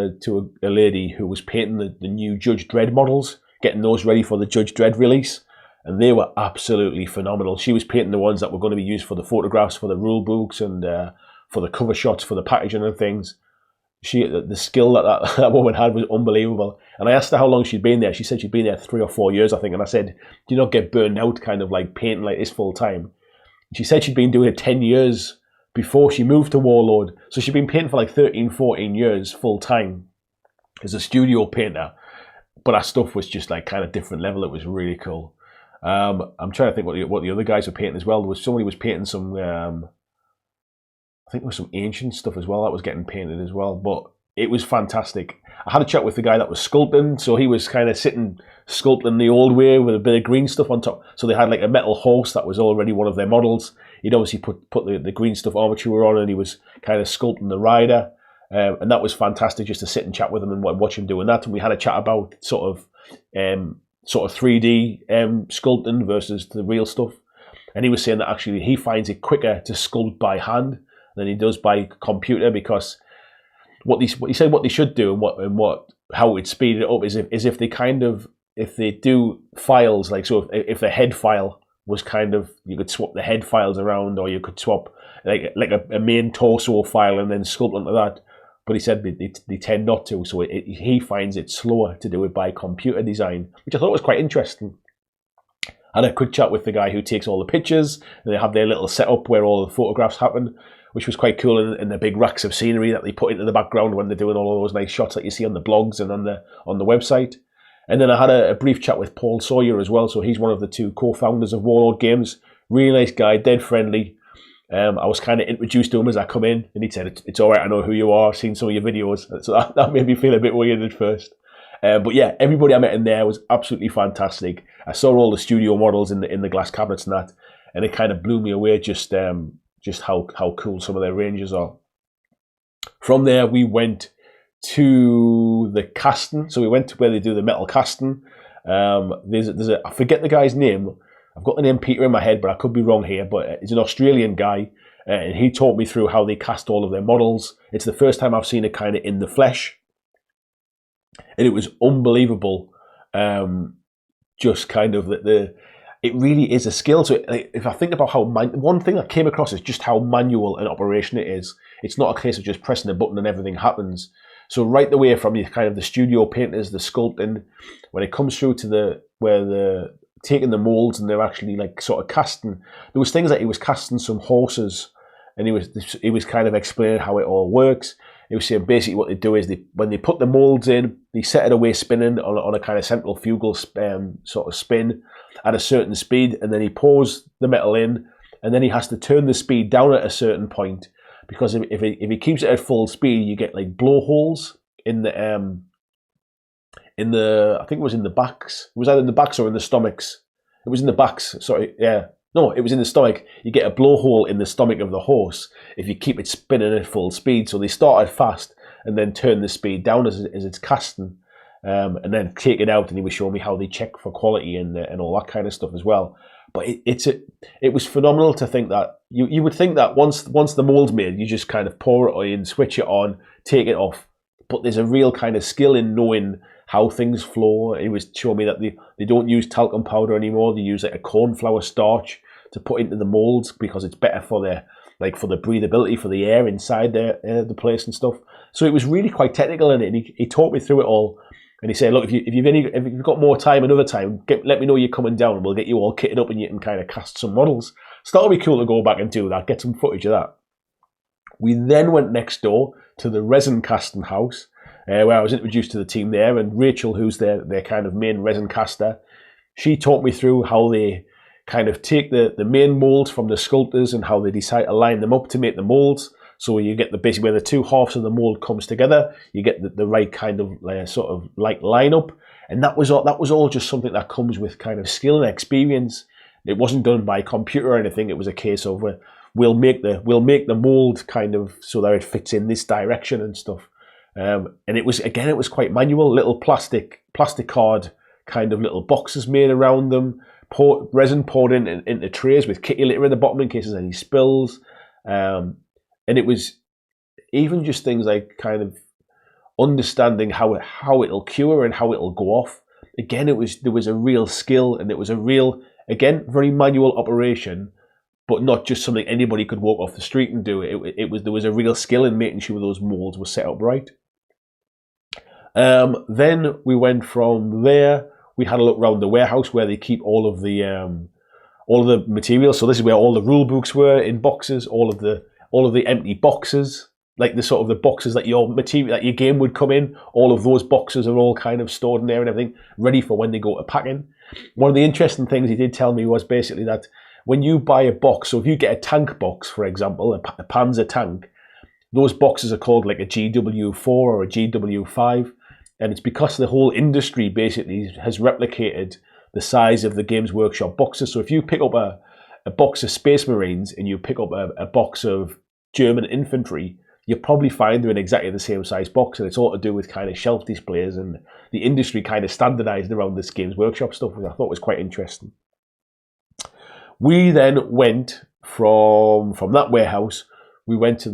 a lady who was painting the new Judge Dredd models, getting those ready for the Judge Dredd release, and they were absolutely phenomenal. She was painting the ones that were going to be used for the photographs, for the rule books, and for the cover shots, for the packaging and things. The skill that woman had was unbelievable. And I asked her how long she'd been there. She said she'd been there 3 or 4 years, I think. And I said, do you not get burned out kind of like painting like this full time? She said she'd been doing it 10 years before she moved to Warlord. So she'd been painting for like 13, 14 years full time as a studio painter. But our stuff was just like kind of different level. It was really cool. I'm trying to think what the other guys were painting as well. There was somebody was painting some, I think there was some ancient stuff as well that was getting painted as well. But it was fantastic. I had a chat with the guy that was sculpting. So he was kind of sitting sculpting the old way with a bit of green stuff on top. So they had like a metal horse that was already one of their models. He'd obviously put the green stuff armature on, and he was kind of sculpting the rider. And that was fantastic just to sit and chat with him and watch him doing that. And we had a chat about sort of 3D sculpting versus the real stuff. And he was saying that actually he finds it quicker to sculpt by hand than he does by computer, because what he said what they should do and how it would speed it up is if they do files, like, so if the head file was kind of, you could swap the head files around, or you could swap like a main torso file and then sculpt onto that. But he said they tend not to, so he finds it slower to do it by computer design, which I thought was quite interesting. I had a quick chat with the guy who takes all the pictures, and they have their little setup where all the photographs happen, which was quite cool, in the big racks of scenery that they put into the background when they're doing all those nice shots that you see on the blogs and on the website. And then I had a brief chat with Paul Sawyer as well. So he's one of the 2 co-founders of Warlord Games. Really nice guy, dead friendly. I was kind of introduced to him as I come in, and he said, it's all right, I know who you are, I've seen some of your videos. So that made me feel a bit weird at first. But yeah, everybody I met in there was absolutely fantastic. I saw all the studio models in the glass cabinets and that, and it kind of blew me away just how cool some of their ranges are. From there, we went to the casting. So we went to where they do the metal casting. I forget the guy's name. I've got the name Peter in my head, but I could be wrong here. But he's an Australian guy, and he taught me through how they cast all of their models. It's the first time I've seen it kind of in the flesh, and it was unbelievable. Just kind of it really is a skill. So if I think about how one thing that came across is just how manual an operation it is. It's not a case of just pressing a button and everything happens. So right the way from the studio painters, the sculpting, when it comes through to where they're taking the molds and they're actually like sort of casting. There was things like he was casting some horses, and he was kind of explaining how it all works. He was saying basically what they do is when they put the molds in, they set it away spinning on a kind of centrifugal sort of spin at a certain speed, and then he pours the metal in, and then he has to turn the speed down at a certain point, because if he keeps it at full speed, you get like blowholes in the I think it was in the backs. It was either in the backs or in the stomachs. It was in the backs. Sorry, yeah. No, it was in the stomach. You get a blowhole in the stomach of the horse if you keep it spinning at full speed. So they started fast and then turn the speed down as it's casting, and then take it out. And he was showing me how they check for quality and all that kind of stuff as well. But it was phenomenal to think that you would think that once the mold's made, you just kind of pour it in, switch it on, take it off. But there's a real kind of skill in knowing how things flow. He was showing me that they don't use talcum powder anymore. They use like a cornflour starch to put into the molds because it's better for the breathability, for the air inside the place and stuff. So it was really quite technical in it, and he taught me through it all. And he said, look, if you've got more time another time, let me know you're coming down, and we'll get you all kitted up and you can kind of cast some models. So that would be cool to go back and do that, get some footage of that. We then went next door to the resin casting house, where I was introduced to the team there, and Rachel, who's their kind of main resin caster, she taught me through how they kind of take the main molds from the sculptors and how they decide to line them up to make the molds. So you get basically where the two halves of the mold comes together, you get the right kind of sort of like lineup, and that was all just something that comes with kind of skill and experience. It wasn't done by computer or anything. It was a case of we'll make the mold kind of so that it fits in this direction and stuff. And it was quite manual. Little plastic card kind of little boxes made around them. Resin poured into trays with kitty litter at the bottom in case there's any spills. And it was even just things like kind of understanding how it'll cure and how it'll go off. Again, there was a real skill, and it was a real, again, very manual operation, but not just something anybody could walk off the street and do. There was a real skill in making sure those molds were set up right. Then we went from there. We had a look around the warehouse where they keep all of the materials. So this is where all the rule books were in boxes, all of the empty boxes, like the sort of the boxes that your game would come in. All of those boxes are all kind of stored in there and everything, ready for when they go to packing. One of the interesting things he did tell me was basically that when you buy a box, so if you get a tank box, for example, a Panzer tank, those boxes are called like a GW4 or a GW5. And it's because the whole industry basically has replicated the size of the Games Workshop boxes. So if you pick up a box of Space Marines and you pick up a box of German infantry, you'll probably find they're in exactly the same size box. And it's all to do with kind of shelf displays, and the industry kind of standardized around this Games Workshop stuff, which I thought was quite interesting. We then went from that warehouse, we went to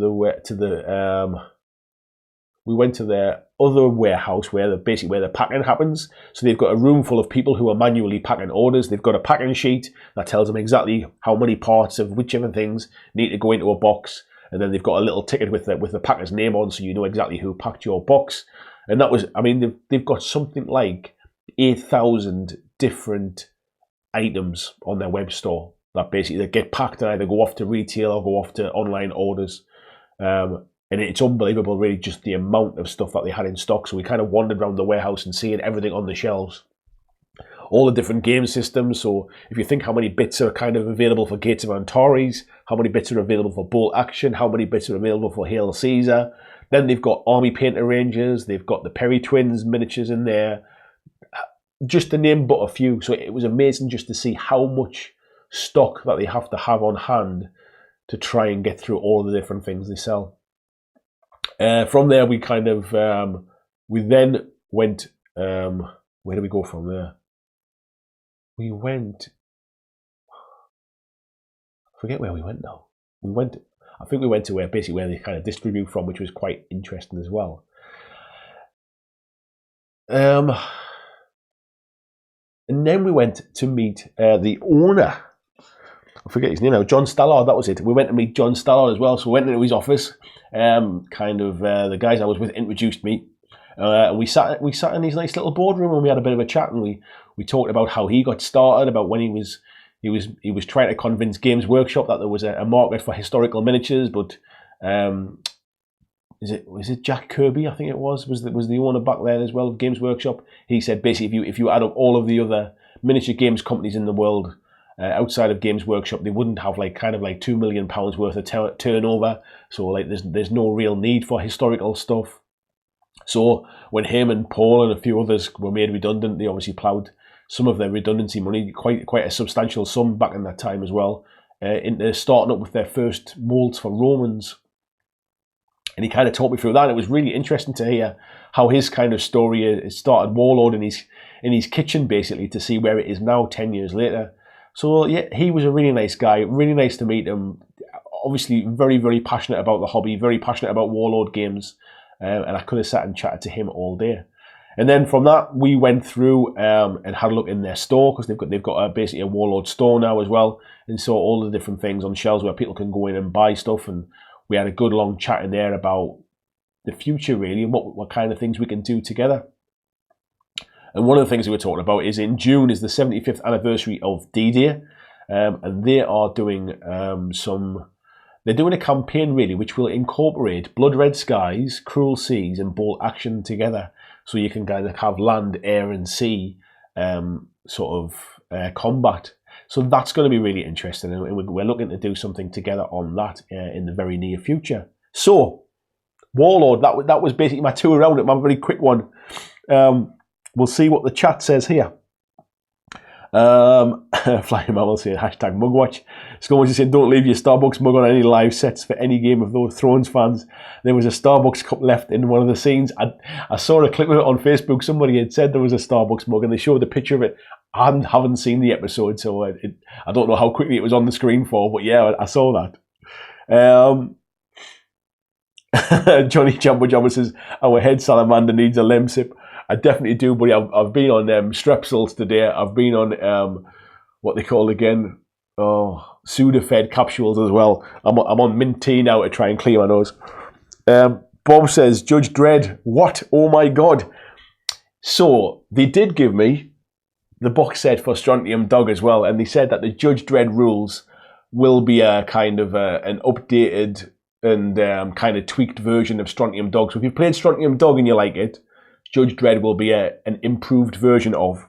their other warehouse where the packing happens. So they've got a room full of people who are manually packing orders. They've got a packing sheet that tells them exactly how many parts of whichever things need to go into a box, and then they've got a little ticket with the packer's name on, so you know exactly who packed your box. And that was, I mean, they've got something like 8,000 different items on their web store that basically get packed and either go off to retail or go off to online orders. And it's unbelievable, really, just the amount of stuff that they had in stock. So we kind of wandered around the warehouse and seeing everything on the shelves. All the different game systems. So if you think how many bits are kind of available for Gates of Antares, how many bits are available for Bolt Action, how many bits are available for Hail Caesar. Then they've got Army Painter Rangers. They've got the Perry Twins miniatures in there. Just to name but a few. So it was amazing just to see how much stock that they have to have on hand to try and get through all the different things they sell. From there, we kind of we then went. Where did we go from there? We went. I forget where we went now. I think we went to where they kind of distribute from, which was quite interesting as well. And then we went to meet the owner. I forget his name now, John Stella, that was it. We went to meet John Stella as well, so we went into his office. The guys I was with introduced me. And we sat in his nice little boardroom and we had a bit of a chat, and we talked about how he got started, about when he was trying to convince Games Workshop that there was a market for historical miniatures, but was it Jack Kirby, I think it was the owner back then as well of Games Workshop. He said basically if you add up all of the other miniature games companies in the world, outside of Games Workshop, they wouldn't have like £2 million worth of turnover. So like there's no real need for historical stuff. So when him and Paul and a few others were made redundant, they obviously ploughed some of their redundancy money, quite a substantial sum back in that time as well, into starting up with their first molds for Romans. And he kind of taught me through that. It was really interesting to hear how his kind of story is started Warlord in his kitchen, basically, to see where it is now 10 years later. So yeah, he was a really nice guy, really nice to meet him. Obviously very, very passionate about the hobby, very passionate about Warlord Games. And I could have sat and chatted to him all day. And then from that, we went through and had a look in their store, because they've got basically a Warlord store now as well, and saw all the different things on shelves where people can go in and buy stuff. And we had a good long chat in there about the future, really, and what kind of things we can do together. And one of the things we were talking about is in June is the 75th anniversary of D-Day. and they are doing they're doing a campaign really which will incorporate blood red skies, cruel seas, and bolt action together. So you can kind of have land, air, and sea combat. So that's going to be really interesting, and we're looking to do something together on that in the very near future. So, Warlord, that was basically my tour around it, my very quick one. We'll see what the chat says here. Flying Mammal saying hashtag mugwatch. Scoreman saying don't leave your Starbucks mug on any live sets for any Game of Thrones fans. There was a Starbucks cup left in one of the scenes. I saw a clip of it on Facebook. Somebody had said there was a Starbucks mug and they showed a picture of it. I haven't seen the episode, so I don't know how quickly it was on the screen for, but yeah, I saw that. Johnny Jumbo Jumbo says our head salamander needs a lemsip. I definitely do, buddy. I've been on Strepsils today. I've been on what they call again, Sudafed capsules as well. I'm on mint tea now to try and clear my nose. Bob says Judge Dredd. What? Oh my God! So they did give me the box set for Strontium Dog as well, and they said that the Judge Dredd rules will be a kind of an updated and kind of tweaked version of Strontium Dog. So if you've played Strontium Dog and you like it, Judge Dredd will be an improved version of.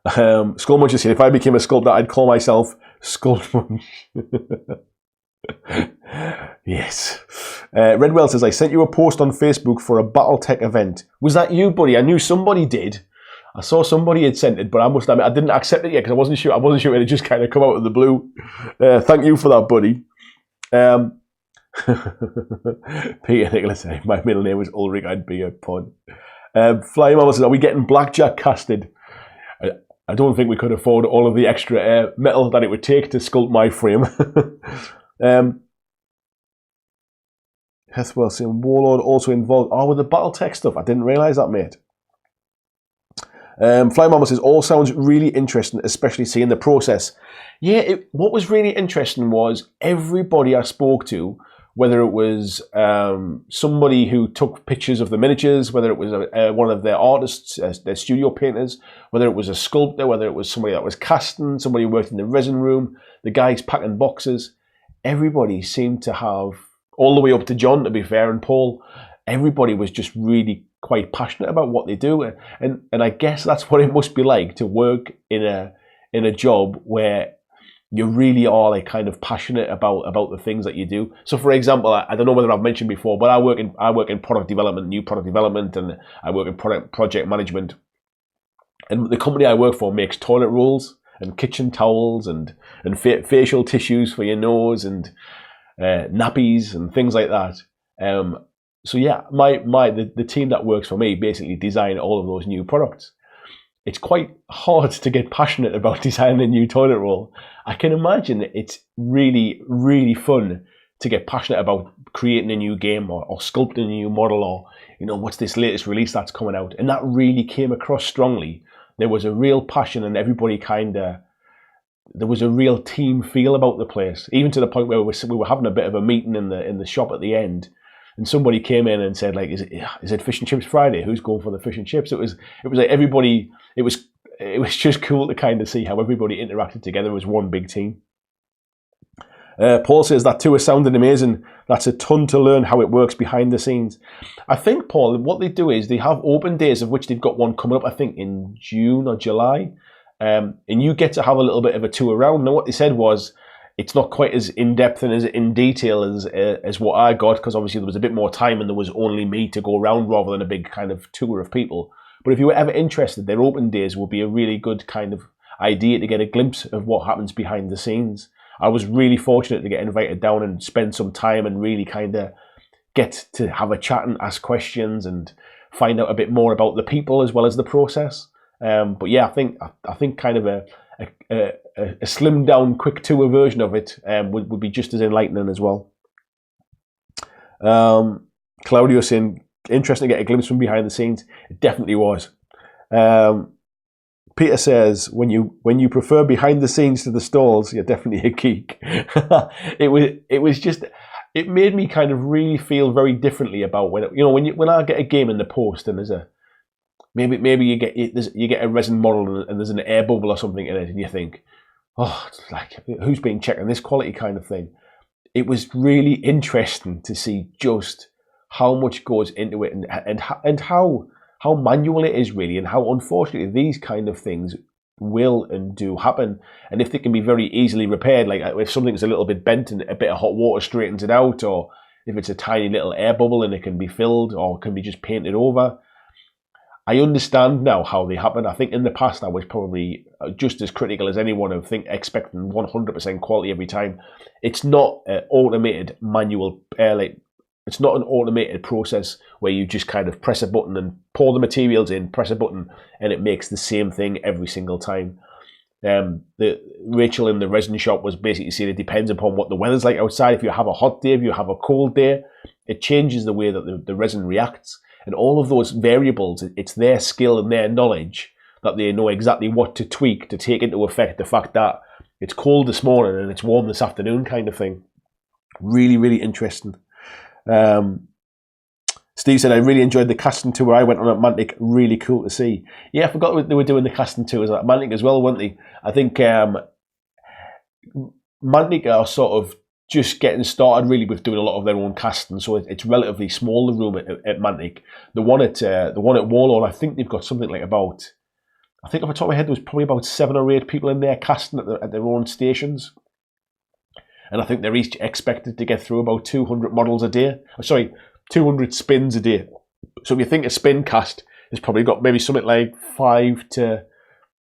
Skullmunch said, if I became a sculptor, I'd call myself Skullmunch. Yes. Redwell says, I sent you a post on Facebook for a Battletech event. Was that you, buddy? I knew somebody did. I saw somebody had sent it, but I must admit I didn't accept it yet because I wasn't sure it had just kind of come out of the blue. Thank you for that, buddy. Peter Nicholas, my middle name was Ulrich, I'd be a pun. Flying Mama says, are we getting Blackjack casted? I don't think we could afford all of the extra metal that it would take to sculpt my frame. Hethwell saying, Warlord also involved. Oh, with the Battletech stuff. I didn't realise that, mate. Flying Mama says, all sounds really interesting, especially seeing the process. Yeah, what was really interesting was everybody I spoke to, whether it was somebody who took pictures of the miniatures, whether it was one of their artists, their studio painters, whether it was a sculptor, whether it was somebody that was casting, somebody who worked in the resin room, the guys packing boxes, everybody seemed to have, all the way up to John, to be fair, and Paul, everybody was just really quite passionate about what they do. And I guess that's what it must be like to work in a job where you really are like kind of passionate about the things that you do. So for example, I don't know whether I've mentioned before, but I work in product development, new product development, and I work in project management. And the company I work for makes toilet rolls and kitchen towels and facial tissues for your nose and nappies and things like that. So yeah, the team that works for me basically design all of those new products. It's quite hard to get passionate about designing a new toilet roll. I can imagine that it's really, really fun to get passionate about creating a new game or sculpting a new model or, what's this latest release that's coming out. And that really came across strongly. There was a real passion and everybody there was a real team feel about the place, even to the point where we were having a bit of a meeting in the shop at the end. And somebody came in and said, like, is it Fish and Chips Friday? Who's going for the fish and chips? It was like everybody. It was just cool to kind of see how everybody interacted together as one big team. Paul says that tour sounded amazing. That's a ton to learn how it works behind the scenes. I think, Paul, what they do is they have open days, of which they've got one coming up, I think, in June or July. And you get to have a little bit of a tour around. Now, what they said was, it's not quite as in-depth and as in detail as what I got, because obviously there was a bit more time and there was only me to go around rather than a big kind of tour of people. But if you were ever interested, their open days would be a really good kind of idea to get a glimpse of what happens behind the scenes. I was really fortunate to get invited down and spend some time and really kind of get to have a chat and ask questions and find out a bit more about the people as well as the process. But yeah, I think kind of a slimmed down, quick tour version of it would be just as enlightening as well. Claudio saying, interesting to get a glimpse from behind the scenes. It definitely was. Peter says, when you prefer behind the scenes to the stalls, you're definitely a geek. It made me kind of really feel very differently about when I get a game in the post and there's a maybe you get a resin model and there's an air bubble or something in it, and you think, oh, like, who's been checking this quality kind of thing. It was really interesting to see just how much goes into it, and how manual it is really, and how unfortunately these kind of things will and do happen. And if they can be very easily repaired, like if something's a little bit bent and a bit of hot water straightens it out, or if it's a tiny little air bubble and it can be filled or can be just painted over. I understand now how they happen. I think in the past I was probably just as critical as anyone of expecting 100% quality every time. It's not an automated manual, it's not an automated process where you just kind of press a button and pour the materials in, press a button, and it makes the same thing every single time. Rachel in the resin shop was basically saying it depends upon what the weather's like outside. If you have a hot day, if you have a cold day, it changes the way that the resin reacts. And all of those variables, it's their skill and their knowledge that they know exactly what to tweak to take into effect the fact that it's cold this morning and it's warm this afternoon kind of thing. Really, really interesting. Steve said, I really enjoyed the casting tour I went on at Mantic. Really cool to see. Yeah, I forgot they were doing the casting tours at Mantic as well, weren't they? I think Mantic are sort of just getting started really with doing a lot of their own casting, so it's relatively small, the room at Mantic. The one at Warlord, I think they've got something like about, I think off the top of my head there was probably about 7 or 8 people in there casting at their own stations, and I think they're each expected to get through about 200 models a day. 200 spins a day. So if you think a spin cast has probably got maybe something like 5 to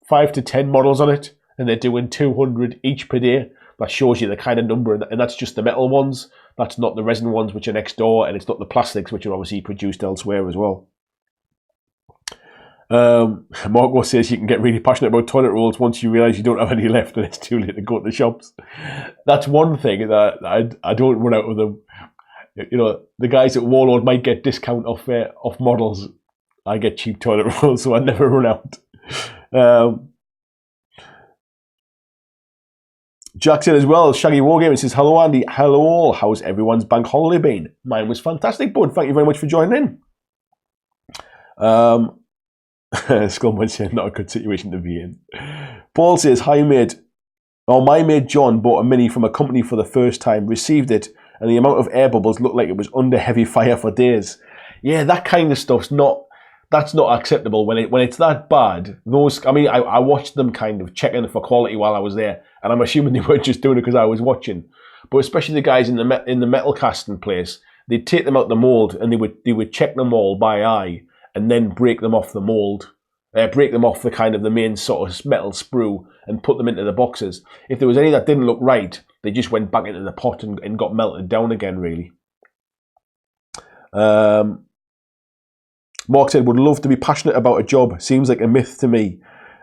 10 models on it, and they're doing 200 each per day. That shows you the kind of number, and that's just the metal ones. That's not the resin ones, which are next door, and it's not the plastics, which are obviously produced elsewhere as well. Marco says you can get really passionate about toilet rolls once you realise you don't have any left and it's too late to go to the shops. That's one thing that I don't run out of them. You know, the guys at Warlord might get discount off models. I get cheap toilet rolls, so I never run out. Jack said as well, Shaggy Wargaming says, hello Andy, hello all, how's everyone's bank holiday been? Mine was fantastic, bud, thank you very much for joining in. Skullman said, not a good situation to be in. Paul says, hi mate, my mate John bought a Mini from a company for the first time, received it, and the amount of air bubbles looked like it was under heavy fire for days. Yeah, that kind of stuff's that's not acceptable when it's that bad. I watched them kind of checking for quality while I was there, and I'm assuming they weren't just doing it because I was watching. But especially the guys in the metal casting place, they'd take them out the mold and they would check them all by eye and then break them off the mold, break them off the kind of the main sort of metal sprue and put them into the boxes. If there was any that didn't look right, they just went back into the pot and got melted down again, really. Mark said, would love to be passionate about a job. Seems like a myth to me.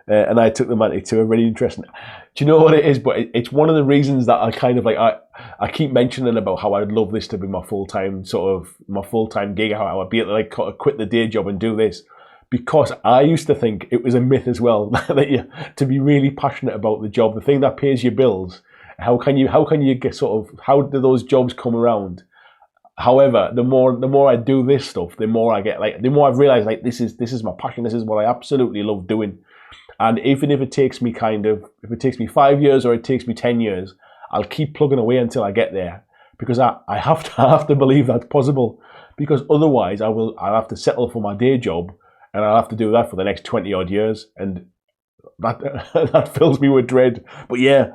And I took the Mantic tour. Really interesting. Do you know what it is? But it's one of the reasons that I kind of like, I keep mentioning about how I'd love this to be my full-time gig, how I'd be able to like quit the day job and do this. Because I used to think it was a myth as well, that to be really passionate about the job, the thing that pays your bills, how can you get sort of, how do those jobs come around? However, the more I do this stuff, the more I get the more I've realised like this is my passion. This is what I absolutely love doing. And even if it takes me 5 years or it takes me 10 years, I'll keep plugging away until I get there, because I have to believe that's possible. Because otherwise, I'll have to settle for my day job, and I'll have to do that for the next 20 odd years, and that fills me with dread. But yeah.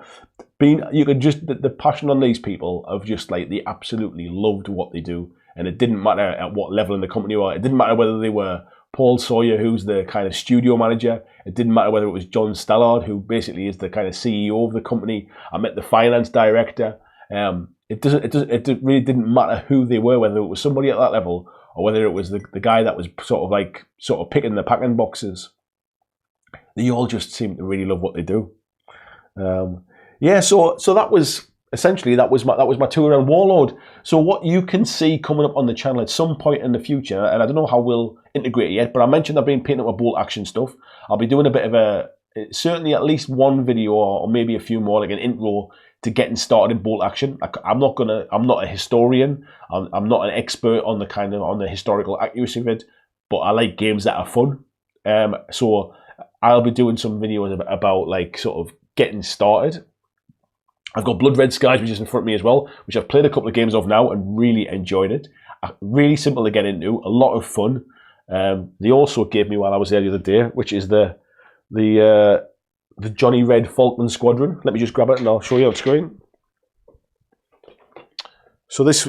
You could just, the passion on these people of just like, they absolutely loved what they do, and it didn't matter at what level in the company or it didn't matter whether they were Paul Sawyer, who's the kind of studio manager. It didn't matter whether it was John Stella, who basically is the kind of CEO of the company. I met the finance director. It really didn't matter who they were, whether it was somebody at that level or whether it was the guy that was sort of picking the packing boxes. They all just seem to really love what they do. Yeah, so that was essentially that was my tour around Warlord. So what you can see coming up on the channel at some point in the future, and I don't know how we'll integrate it yet, but I mentioned I've been painting up my bolt action stuff. I'll be doing a bit of certainly at least one video or maybe a few more, like an intro to getting started in bolt action. I'm not a historian. I'm not an expert on the historical accuracy of it, but I like games that are fun. So I'll be doing some videos about like sort of getting started. I've got Blood Red Skies, which is in front of me as well, which I've played a couple of games of now and really enjoyed it. Really simple to get into, a lot of fun. They also gave me while I was there the other day, which is the Johnny Red Falcon Squadron. Let me just grab it and I'll show you on screen. So this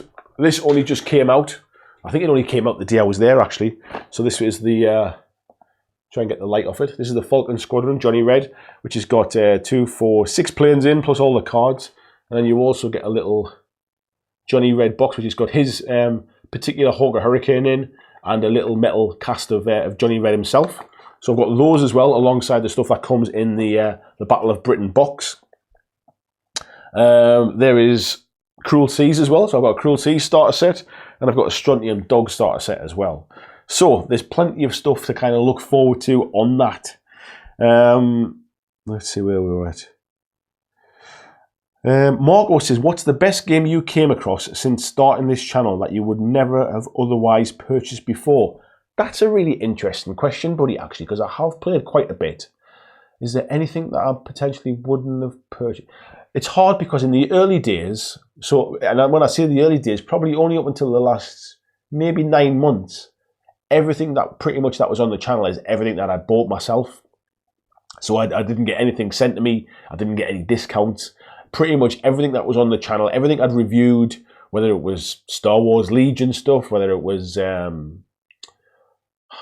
only just came out. I think it only came out the day I was there, actually. So this is the, try and get the light off it. This is the Falcon Squadron, Johnny Red, which has got 2, 4, 6 planes in, plus all the cards. And then you also get a little Johnny Red box, which has got his particular Hawker Hurricane in, and a little metal cast of Johnny Red himself. So I've got those as well, alongside the stuff that comes in the Battle of Britain box. There is Cruel Seas as well, so I've got a Cruel Seas starter set, and I've got a Strontium Dog starter set as well. So there's plenty of stuff to kind of look forward to on that. Let's see where we were at. Marco says, what's the best game you came across since starting this channel that you would never have otherwise purchased before? That's a really interesting question, buddy, actually, because I have played quite a bit. Is there anything that I potentially wouldn't have purchased? It's hard because in the early days, and when I say the early days, probably only up until the last maybe 9 months, everything that pretty much that was on the channel is everything that I bought myself. So I didn't get anything sent to me. I didn't get any discounts. Pretty much everything that was on the channel, everything I'd reviewed, whether it was Star Wars Legion stuff, whether it was I'm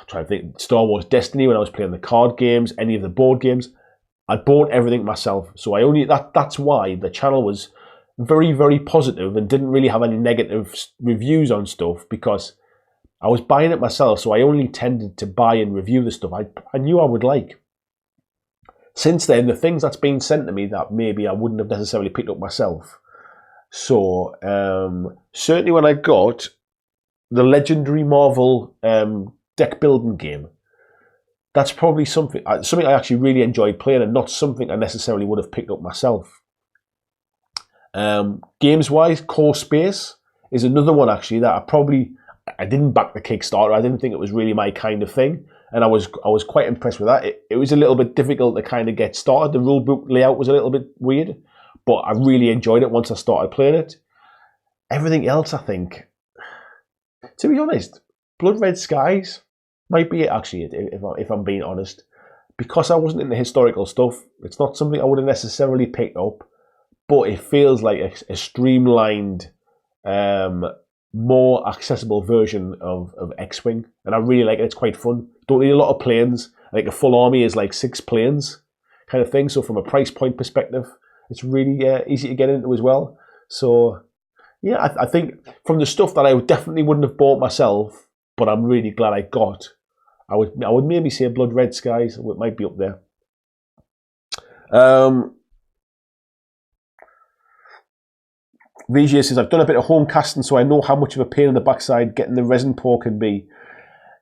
trying to think, Star Wars Destiny when I was playing the card games, any of the board games, I bought everything myself. So that's why the channel was very, very positive and didn't really have any negative reviews on stuff, because I was buying it myself. So I only tended to buy and review the stuff I knew I would like. Since then, the things that's been sent to me that maybe I wouldn't have necessarily picked up myself. So certainly when I got the Legendary Marvel deck building game, that's probably something I actually really enjoyed playing, and not something I necessarily would have picked up myself. Games-wise, Core Space is another one actually that I didn't back the Kickstarter. I didn't think it was really my kind of thing, and I was quite impressed with that. It was a little bit difficult to kind of get started. The rulebook layout was a little bit weird, but I really enjoyed it once I started playing it. Everything else, I think, to be honest, Blood Red Skies might be it actually, if I'm being honest. Because I wasn't into historical stuff, it's not something I would have necessarily picked up, but it feels like a streamlined, more accessible version of X-Wing, and I really like it. It's quite fun. Don't need a lot of planes. Like a full army is like 6 planes kind of thing, so from a price point perspective, it's really easy to get into as well. So yeah, I think from the stuff that I definitely wouldn't have bought myself, but I'm really glad I got, I would maybe say Blood Red Skies. It might be up there. VJ says, I've done a bit of home casting, so I know how much of a pain in the backside getting the resin pour can be.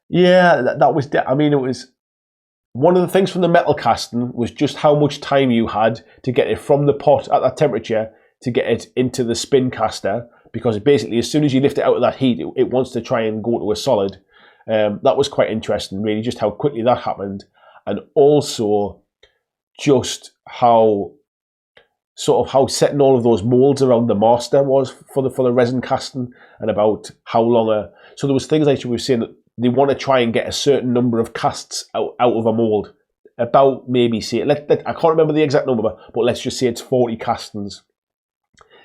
Yeah, that was, it was one of the things from the metal casting was just how much time you had to get it from the pot at that temperature to get it into the spin caster, because basically as soon as you lift it out of that heat, it wants to try and go to a solid. That was quite interesting, really, just how quickly that happened, and also just how setting all of those molds around the master was for the resin casting, and about how long so there was things like we were saying that they want to try and get a certain number of casts out of a mold, about maybe say I can't remember the exact number, but let's just say it's 40 castings.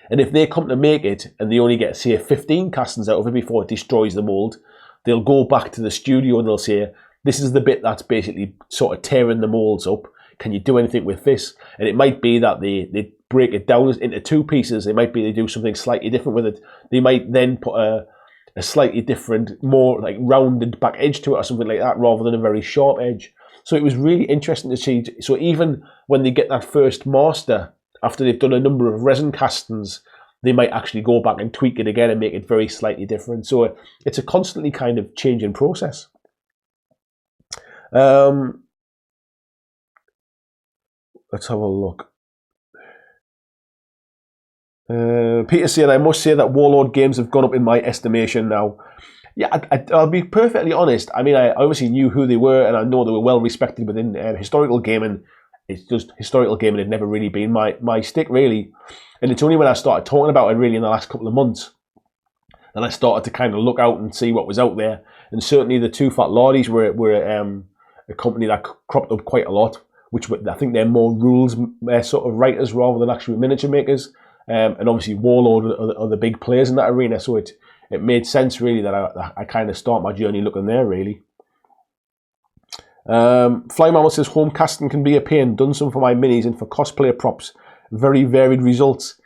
And if they come to make it and they only get, say, 15 castings out of it before it destroys the mold, they'll go back to the studio and they'll say, this is the bit that's basically sort of tearing the molds up. Can you do anything with this? And it might be that they break it down into 2 pieces. It might be they do something slightly different with it. They might then put a slightly different, more like rounded back edge to it or something like that, rather than a very sharp edge. So it was really interesting to see. So even when they get that first master, after they've done a number of resin castings, they might actually go back and tweak it again and make it very slightly different. So it's a constantly kind of changing process. Let's have a look. Peter said, I must say that Warlord Games have gone up in my estimation now. Yeah, I'll be perfectly honest. I mean, I obviously knew who they were, and I know they were well respected within historical gaming it's just historical gaming had never really been my stick, really. And it's only when I started talking about it really in the last couple of months that I started to kind of look out and see what was out there. And certainly the Two Fat Lardies were a company that cropped up quite a lot, which I think they're more rules sort of writers rather than actually miniature makers. And obviously Warlord are the big players in that arena, so it made sense really that I kind of start my journey looking there, really. Fly Mammal says, home casting can be a pain. Done some for my minis and for cosplayer props. Very varied results.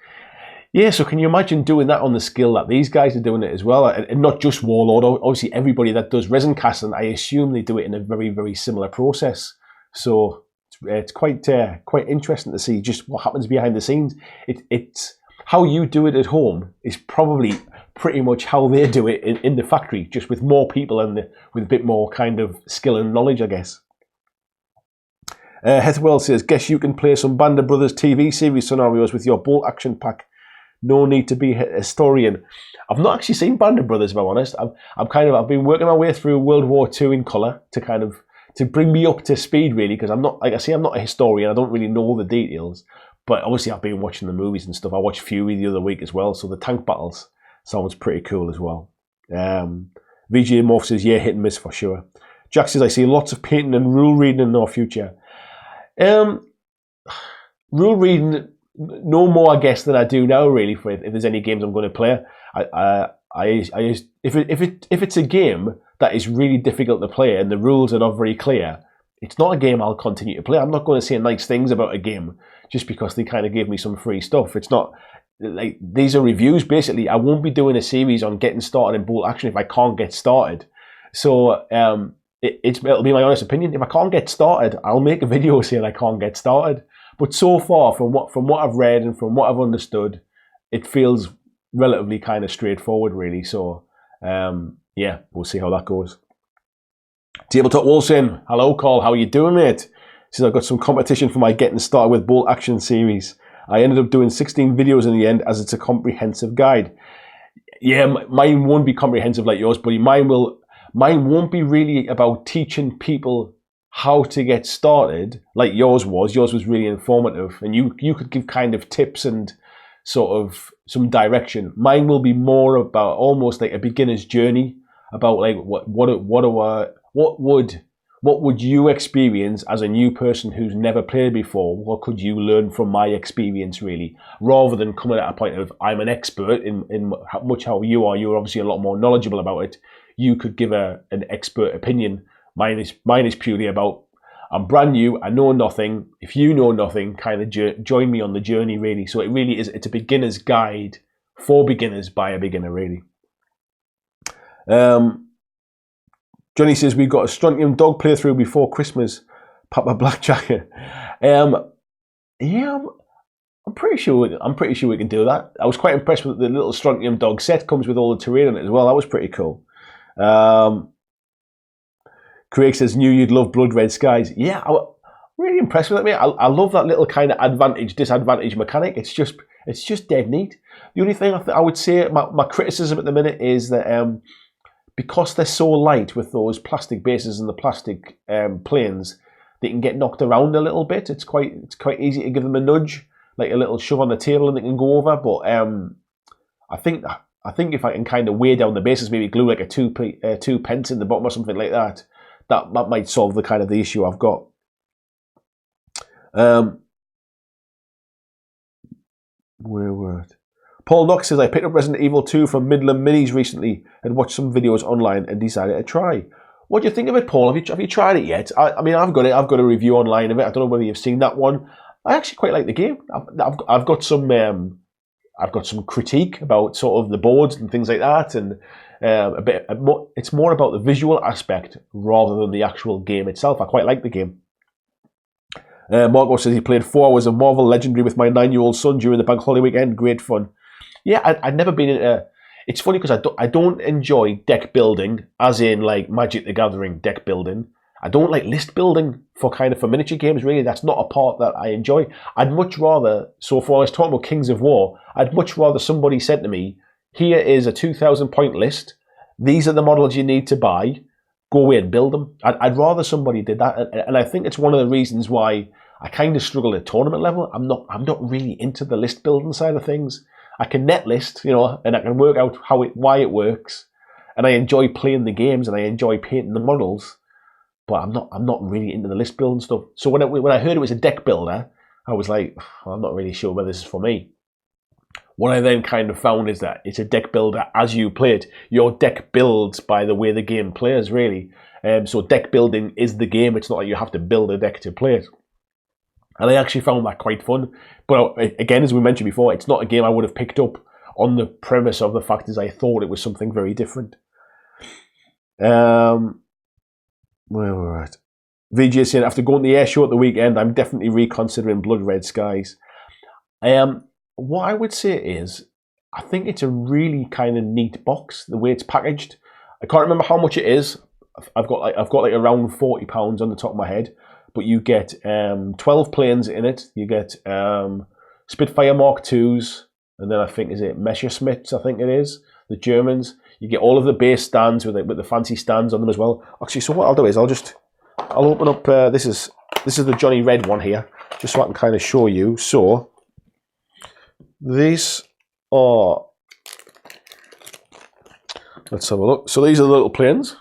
Yeah, so can you imagine doing that on the scale that these guys are doing it as well? And not just Warlord, obviously everybody that does resin casting, I assume they do it in a very, very similar process. So it's quite interesting to see just what happens behind the scenes. It's how you do it at home is probably pretty much how they do it in the factory, just with more people and with a bit more kind of skill and knowledge, I guess. Heathwell says, guess you can play some Band of Brothers TV series scenarios with your bolt action pack. No need to be a historian. I've not actually seen Band of Brothers, if I'm honest. I've been working my way through World War II in colour to bring me up to speed, really, because I'm not, like I say, I'm not a historian. I don't really know the details, but obviously I've been watching the movies and stuff. I watched Fury the other week as well, so the tank battles sounds pretty cool as well. VJ Morph says, yeah, hit and miss for sure. Jack says, I see lots of painting and rule reading in our future. Rule reading, no more, I guess, than I do now, really, for if there's any games I'm going to play. If it's a game that is really difficult to play and the rules are not very clear, it's not a game I'll continue to play. I'm not going to say nice things about a game just because they kind of gave me some free stuff. It's not like these are reviews. Basically, I won't be doing a series on getting started in bolt action if I can't get started. So it'll be my honest opinion. If I can't get started, I'll make a video saying I can't get started. But so far, from what I've read and from what I've understood, it feels relatively kind of straightforward, really. So yeah, we'll see how that goes. Tabletop Wilson, hello, Carl. How are you doing, mate? Says I've got some competition for my getting started with bolt action series. I ended up doing 16 videos in the end, as it's a comprehensive guide. Yeah, mine won't be comprehensive like yours, buddy. Mine won't be really about teaching people how to get started like yours was. Yours was really informative, and you could give kind of tips and sort of some direction. Mine will be more about almost like a beginner's journey, about like what would you experience as a new person who's never played before? What could you learn from my experience, really? Rather than coming at a point of I'm an expert in much how you are. You're obviously a lot more knowledgeable about it. You could give an expert opinion. Mine is purely about I'm brand new, I know nothing. If you know nothing, kind of join me on the journey, really. So it really is, it's a beginner's guide for beginners by a beginner, really. Johnny says, we've got a Strontium dog playthrough before Christmas. Papa Blackjack. Yeah, I'm pretty sure we can do that. I was quite impressed with the little Strontium dog set. Comes with all the terrain on it as well. That was pretty cool. Craig says, knew you'd love Blood Red Skies. Yeah, I'm really impressed with it, mate. I love that little kind of advantage-disadvantage mechanic. It's just dead neat. The only thing I would say, my criticism at the minute is that because they're so light with those plastic bases and the plastic planes, they can get knocked around a little bit. It's quite easy to give them a nudge, like a little shove on the table, and they can go over. But I think if I can kind of weigh down the bases, maybe glue like a 2 pence in the bottom or something like that, that might solve the kind of the issue I've got. Where were it? Paul Knox says, I picked up Resident Evil 2 from Midland Minis recently and watched some videos online and decided to try. What do you think of it, Paul? Have you tried it yet? I mean, I've got it. I've got a review online of it. I don't know whether you've seen that one. I actually quite like the game. I've got some critique about sort of the boards and things like that, and it's more about the visual aspect rather than the actual game itself. I quite like the game. Marco says he played 4 hours of Marvel Legendary with my 9-year-old son during the bank holiday weekend. Great fun. Yeah, I'd never been into... It's funny because I don't enjoy deck building, as in like Magic the Gathering deck building. I don't like list building for miniature games, really. That's not a part that I enjoy. I'd much rather... So for I was talking about Kings of War, I'd much rather somebody said to me, here is a 2,000 point list. These are the models you need to buy. Go away and build them. I'd rather somebody did that. And I think it's one of the reasons why I kind of struggle at tournament level. I'm not really into the list building side of things. I can net list, you know, and I can work out why it works, and I enjoy playing the games and I enjoy painting the models. But I'm not really into the list building stuff. So when I heard it was a deck builder, I was like, well, I'm not really sure whether this is for me. What I then kind of found is that it's a deck builder as you play it. Your deck builds by the way the game plays, really. So deck building is the game. It's not like you have to build a deck to play it. And I actually found that quite fun. But again, as we mentioned before, it's not a game I would have picked up on the premise of the fact is I thought it was something very different. Where we're at. VJ saying, after going to the air show at the weekend, I'm definitely reconsidering Blood Red Skies. What I would say is, I think it's a really kind of neat box, the way it's packaged. I can't remember how much it is. I've got like around £40 on the top of my head, but you get 12 planes in it. You get Spitfire Mark IIs, and then I think is it Messerschmitts, I think it is, the Germans. You get all of the base stands with the fancy stands on them as well. Actually, so what I'll do is I'll open up. This is the Johnny Red one here, just so I can kind of show you. So these are. Let's have a look. So these are the little planes.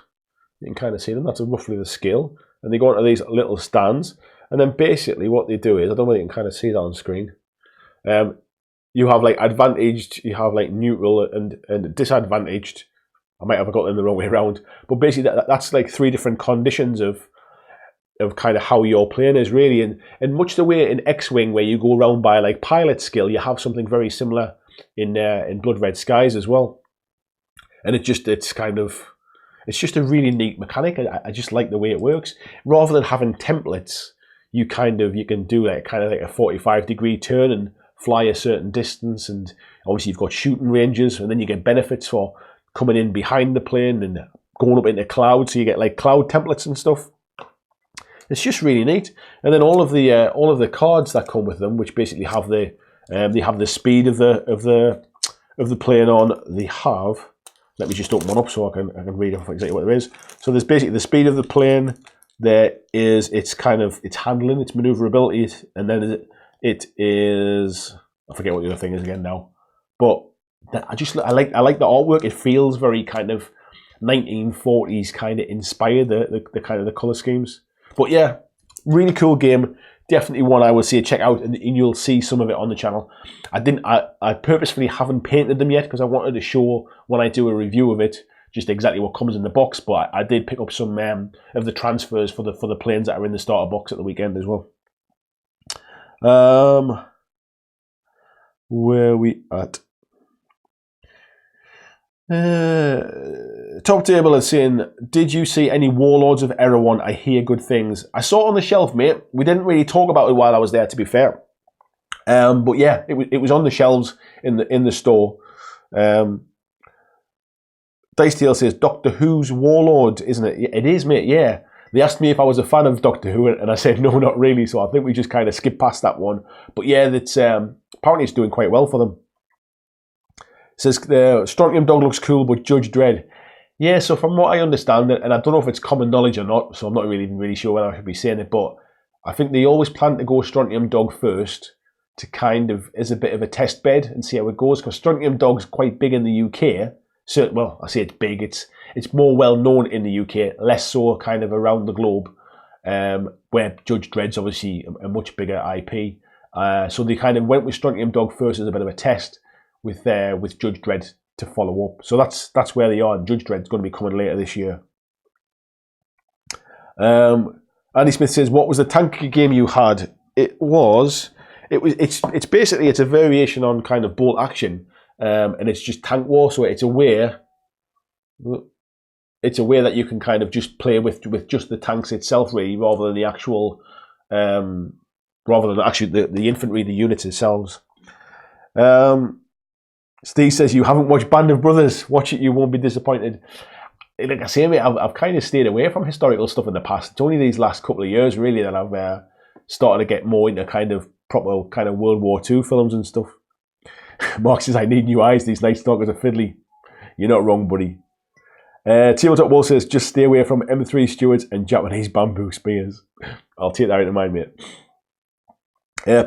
You can kind of see them. That's roughly the scale, and they go into these little stands. And then basically what they do is, I don't know if you can kind of see that on screen. You have like advantaged, you have like neutral and disadvantaged. I might have got them the wrong way around, but basically that's like 3 different conditions of kind of how your plane is really, and much the way in X-Wing where you go around by like pilot skill, you have something very similar in Blood Red Skies as well. And it's just a really neat mechanic. I just like the way it works. Rather than having templates, you can do like kind of like a 45-degree turn and fly a certain distance, and obviously you've got shooting ranges, and then you get benefits for coming in behind the plane and going up into clouds, so you get like cloud templates and stuff. It's just really neat. And then all of the cards that come with them, which basically have they have the speed of the plane on. They have. Let me just open one up so I can read off exactly what there is. So there's basically the speed of the plane. There is its handling, its maneuverability, and then it is, I forget what the other thing is again now. But I like the artwork. It feels very kind of 1940s kind of inspired, the kind of the color schemes. But yeah, really cool game. Definitely one I would say check out, and you'll see some of it on the channel. I purposefully haven't painted them yet because I wanted to show when I do a review of it just exactly what comes in the box. But I did pick up some of the transfers for the planes that are in the starter box at the weekend as well. Where are we at? Top Table is saying, did you see any Warlords of Erewhon? I hear good things. I saw it on the shelf, mate. We didn't really talk about it while I was there, to be fair. But yeah, it was on the shelves in the store. Dice Deal says, Doctor Who's Warlord, isn't it? It is, mate, yeah. They asked me if I was a fan of Doctor Who, and I said, no, not really. So I think we just kind of skipped past that one. But yeah, that's apparently it's doing quite well for them. It says, the Strontium Dog looks cool, but Judge Dredd. Yeah, so from what I understand, and I don't know if it's common knowledge or not, so I'm not really sure whether I should be saying it, but I think they always plan to go Strontium Dog first to kind of, as a bit of a test bed and see how it goes, because Strontium Dog's quite big in the UK. So, well, I say it's big, it's more well known in the UK, less so kind of around the globe, where Judge Dredd's obviously a much bigger IP. So they kind of went with Strontium Dog first as a bit of a test, with Judge Dredd to follow up. So that's where they are, and Judge Dredd's going to be coming later this year. Andy Smith says, what was the tank game you had? It's basically a variation on kind of bolt action, and it's just tank war, so it's a way that you can kind of just play with just the tanks itself, really, rather than the infantry, the units themselves. Steve says, you haven't watched Band of Brothers. Watch it, you won't be disappointed. Like I say, mate, I've kind of stayed away from historical stuff in the past. It's only these last couple of years, really, that I've started to get more into kind of proper kind of World War II films and stuff. Mark says, I need new eyes. These Night Stalkers are fiddly. You're not wrong, buddy. Tabletop Wall says, just stay away from M3 Stewards and Japanese bamboo spears. I'll take that out of mind, mate.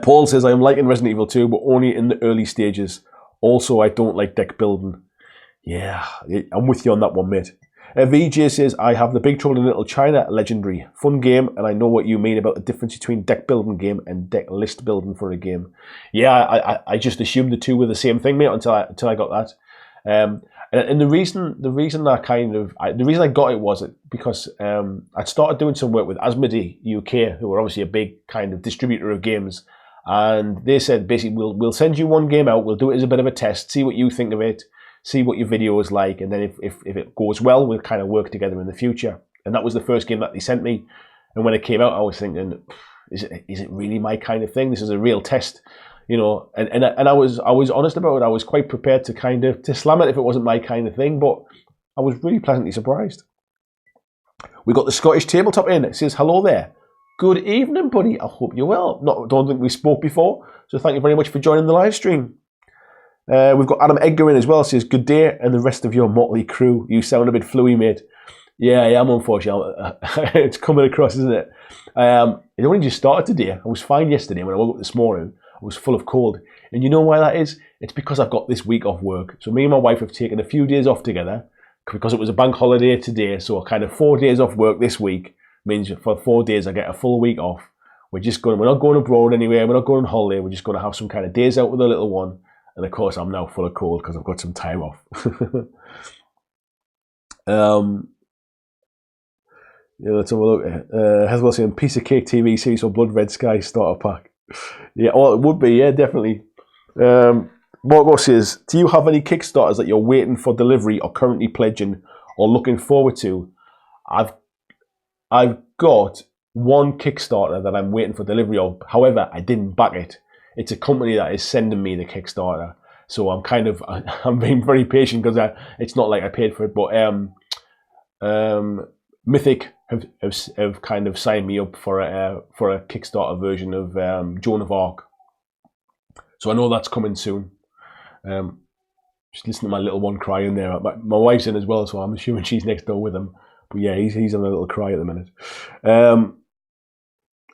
Paul says, I am liking Resident Evil 2, but only in the early stages. Also, I don't like deck building. Yeah, I'm with you on that one, mate. VJ says, I have the Big Trouble in Little China legendary. Fun game, and I know what you mean about the difference between deck building game and deck list building for a game. Yeah, I just assumed the two were the same thing, mate, until I got that. And the reason I got it was because I'd started doing some work with Asmodee UK, who are obviously a big kind of distributor of games, and they said basically we'll send you one game out, we'll do it as a bit of a test, see what you think of it, see what your video is like, and then if it goes well, we'll kind of work together in the future. And that was the first game that they sent me, and when it came out, I was thinking, is it really my kind of thing? This is a real test. You know, and I was honest about it. I was quite prepared to slam it if it wasn't my kind of thing, but I was really pleasantly surprised. We got the Scottish Tabletop in. It says, hello there. Good evening, buddy. I hope you're well. Don't think we spoke before, so thank you very much for joining the live stream. We've got Adam Edgar in as well. It says, good day, and the rest of your motley crew. You sound a bit fluey, mate. Yeah, I am, unfortunately. It's coming across, isn't it? It only just started today. I was fine yesterday when I woke up this morning. I was full of cold. And you know why that is? It's because I've got this week off work. So me and my wife have taken a few days off together because it was a bank holiday today. So kind of 4 days off work this week means for 4 days I get a full week off. We're not going abroad anywhere. We're not going on holiday. We're just going to have some kind of days out with the little one. And of course, I'm now full of cold because I've got some time off. Yeah, let's have a look. Hezbollah saying piece of cake TV series for Blood Red Sky starter pack. Yeah, well, it would be, yeah, definitely. Margot says, do you have any Kickstarters that you're waiting for delivery or currently pledging or looking forward to? I've got one Kickstarter that I'm waiting for delivery of. However, I didn't back it. It's a company that is sending me the Kickstarter. So I'm being very patient because it's not like I paid for it. But Mythic have kind of signed me up for a Kickstarter version of Joan of Arc. So I know that's coming soon. Just listen to my little one crying there. My wife's in as well, so I'm assuming she's next door with him. But yeah, he's having a little cry at the minute.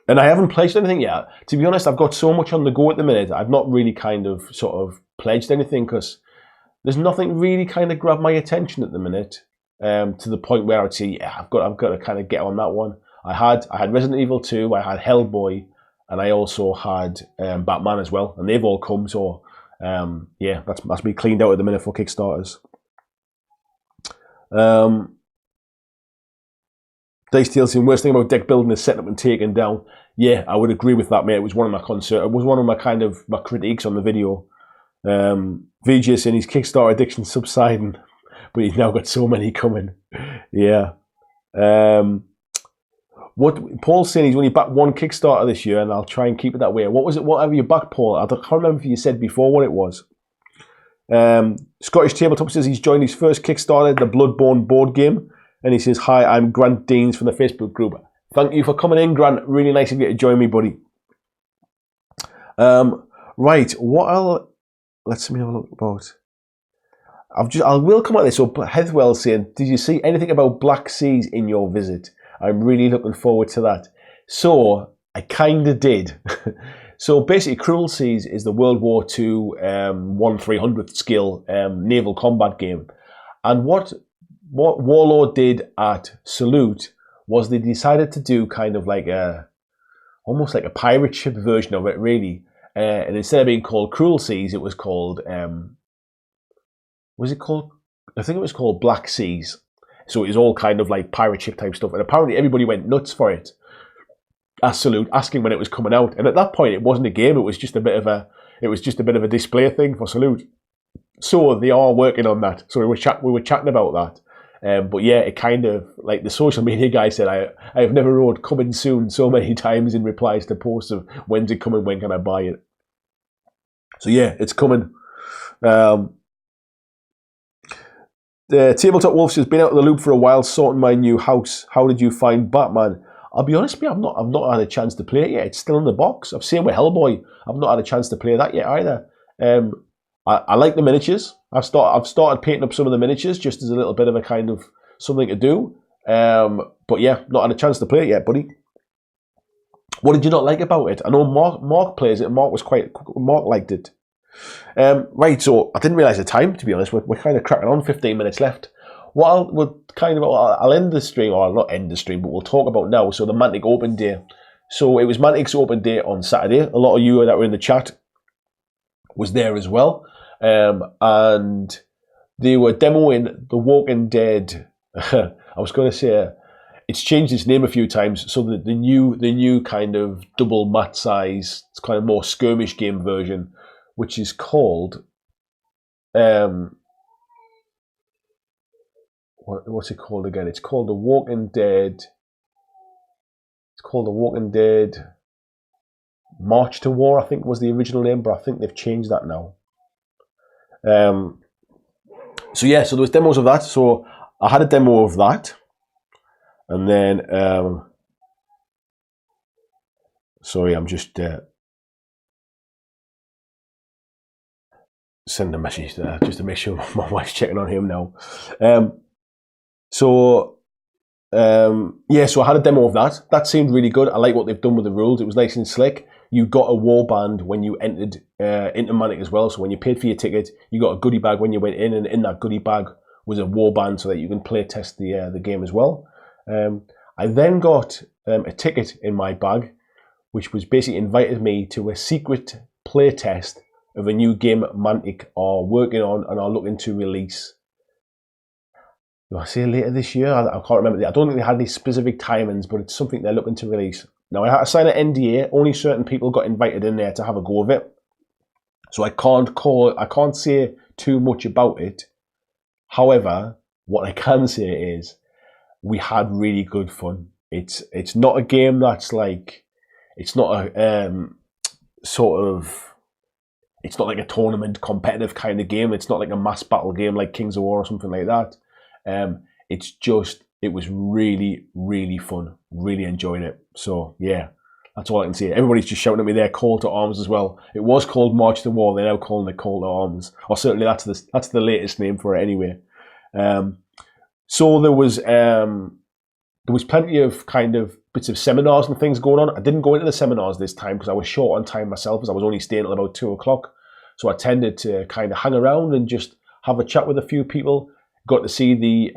And I haven't pledged anything yet. To be honest, I've got so much on the go at the minute. I've not really kind of sort of pledged anything because there's nothing really kind of grabbed my attention at the minute. To the point where I'd say, yeah, I've got to kind of get on that one. I had Resident Evil 2, I had Hellboy, and I also had Batman as well, and they've all come. So yeah, that's me cleaned out at the minute for Kickstarters. Dice Tales saying, worst thing about deck building is setting up and taking down. Yeah, I would agree with that, mate. It was one of my concerns. It was one of my critiques on the video. VJ saying his Kickstarter addiction subsiding, but he's now got so many coming. Yeah. What Paul's saying, he's only backed one Kickstarter this year, and I'll try and keep it that way. What was it? Whatever you backed, Paul? I can't remember if you said before what it was. Scottish Tabletop says he's joined his first Kickstarter, the Bloodborne board game, and he says, "Hi, I'm Grant Deans from the Facebook group. Thank you for coming in, Grant. Really nice of you to join me, buddy." Right. Let's have a look about. I will come at this. So Heathwell saying, did you see anything about Black Seas in your visit? I'm really looking forward to that. So I kind of did. So basically, Cruel Seas is the World War II 1/300th scale naval combat game. And what Warlord did at Salute was they decided to do kind of like almost like a pirate ship version of it, really. And instead of being called Cruel Seas, it was called... was it called? I think it was called Black Seas. So it was all kind of like pirate ship type stuff. And apparently everybody went nuts for it. Salute, asking when it was coming out. And at that point, it wasn't a game. It was just a bit of a display thing for Salute. So they are working on that. So we were chatting about that. But yeah, it kind of, like the social media guy said, I have never wrote coming soon so many times in replies to posts of when's it coming, when can I buy it. So yeah, it's coming. The Tabletop Wolf has been out of the loop for a while, sorting my new house. How did you find Batman? I'll be honest with you, I've not had a chance to play it yet. It's still in the box. I've seen with Hellboy. I've not had a chance to play that yet either. I like the miniatures. I've started painting up some of the miniatures just as a little bit of a kind of something to do. But yeah, not had a chance to play it yet, buddy. What did you not like about it? I know Mark plays it. Mark liked it. Right, so I didn't realise the time, to be honest. We're kind of cracking on, 15 minutes left. I'll end the stream, or I'll not end the stream, but we'll talk about now. So the Mantic Open Day. So it was Mantic's Open Day on Saturday. A lot of you that were in the chat was there as well. And they were demoing The Walking Dead. I was going to say, it's changed its name a few times. So the new kind of double mat size, it's kind of more skirmish game version, which is called what's it called again? It's called The Walking Dead. It's called The Walking Dead March to War, I think was the original name, but I think they've changed that now. So yeah, so there was demos of that. So I had a demo of that, and then sorry, I'm just sending a message there just to make sure my wife's checking on him now. Yeah, so I had a demo of that. That seemed really good. I like what they've done with the rules. It was nice and slick. You got a warband when you entered into Mantic as well. So when you paid for your ticket, you got a goodie bag when you went in, and in that goodie bag was a warband so that you can play test the game as well. I then got a ticket in my bag, which was basically invited me to a secret play test of a new game Mantic are working on and are looking to release. Do I say later this year? I can't remember. I don't think they had any specific timings, but it's something they're looking to release. Now, I had to sign an NDA. Only certain people got invited in there to have a go of it. So I can't say too much about it. However, what I can say is we had really good fun. It's not a game that's like, it's not a it's not like a tournament competitive kind of game. It's not like a mass battle game like Kings of War or something like that. It was really, really fun. Really enjoyed it. So yeah, that's all I can say. Everybody's just shouting at me there, Call to Arms as well. It was called March to War. They're now calling it Call to Arms. Or certainly that's the latest name for it anyway. So there was plenty of kind of bits of seminars and things going on. I didn't go into the seminars this time because I was short on time myself, as I was only staying till about 2 o'clock. So I tended to kind of hang around and just have a chat with a few people. Got to see the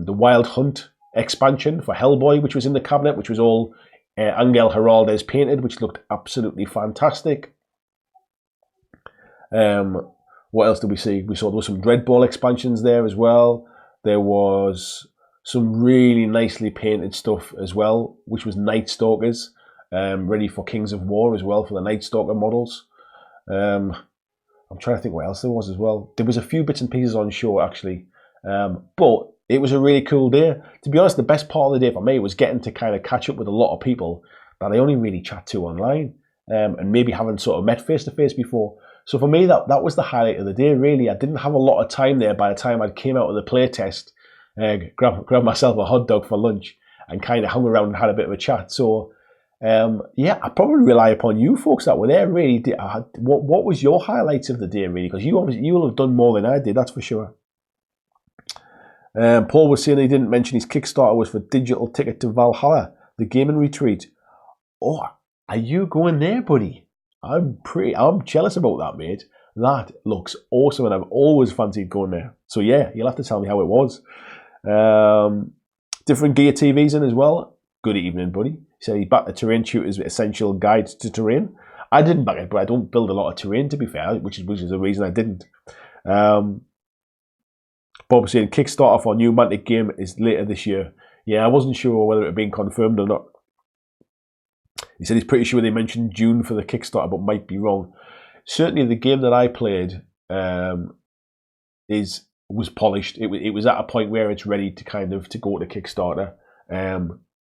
Wild Hunt expansion for Hellboy, which was in the cabinet, which was all Angel Heraldez painted, which looked absolutely fantastic. What else did we see? We saw there was some Dreadball expansions there as well. There was some really nicely painted stuff as well, which was Night Stalkers, ready for Kings of War as well, for the Night Stalker models. I'm trying to think what else there was as well. There was a few bits and pieces on show, actually. But it was a really cool day. To be honest, the best part of the day for me was getting to kind of catch up with a lot of people that I only really chat to online, and maybe haven't sort of met face to face before. So for me, that was the highlight of the day, really. I didn't have a lot of time there by the time I came out of the play test, grabbed myself a hot dog for lunch and kind of hung around and had a bit of a chat. So yeah, I probably rely upon you folks that were there, really. What was your highlights of the day, really? Because you will have done more than I did, that's for sure. Paul was saying he didn't mention his Kickstarter was for digital ticket to Valhalla, the gaming retreat. Oh, are you going there, buddy? I'm jealous about that, mate. That looks awesome, and I've always fancied going there. So yeah, you'll have to tell me how it was. Different gear TVs in as well. Good evening, buddy. He said he backed the Terrain Tutor's essential guide to terrain. I didn't back it, but I don't build a lot of terrain, to be fair, which is the reason I didn't. Bob saying Kickstarter for a new Mantic game is later this year. Yeah, I wasn't sure whether it had been confirmed or not. He said he's pretty sure they mentioned June for the Kickstarter, but might be wrong. Certainly, the game that I played was polished. It was at a point where it's ready to kind of to go to Kickstarter.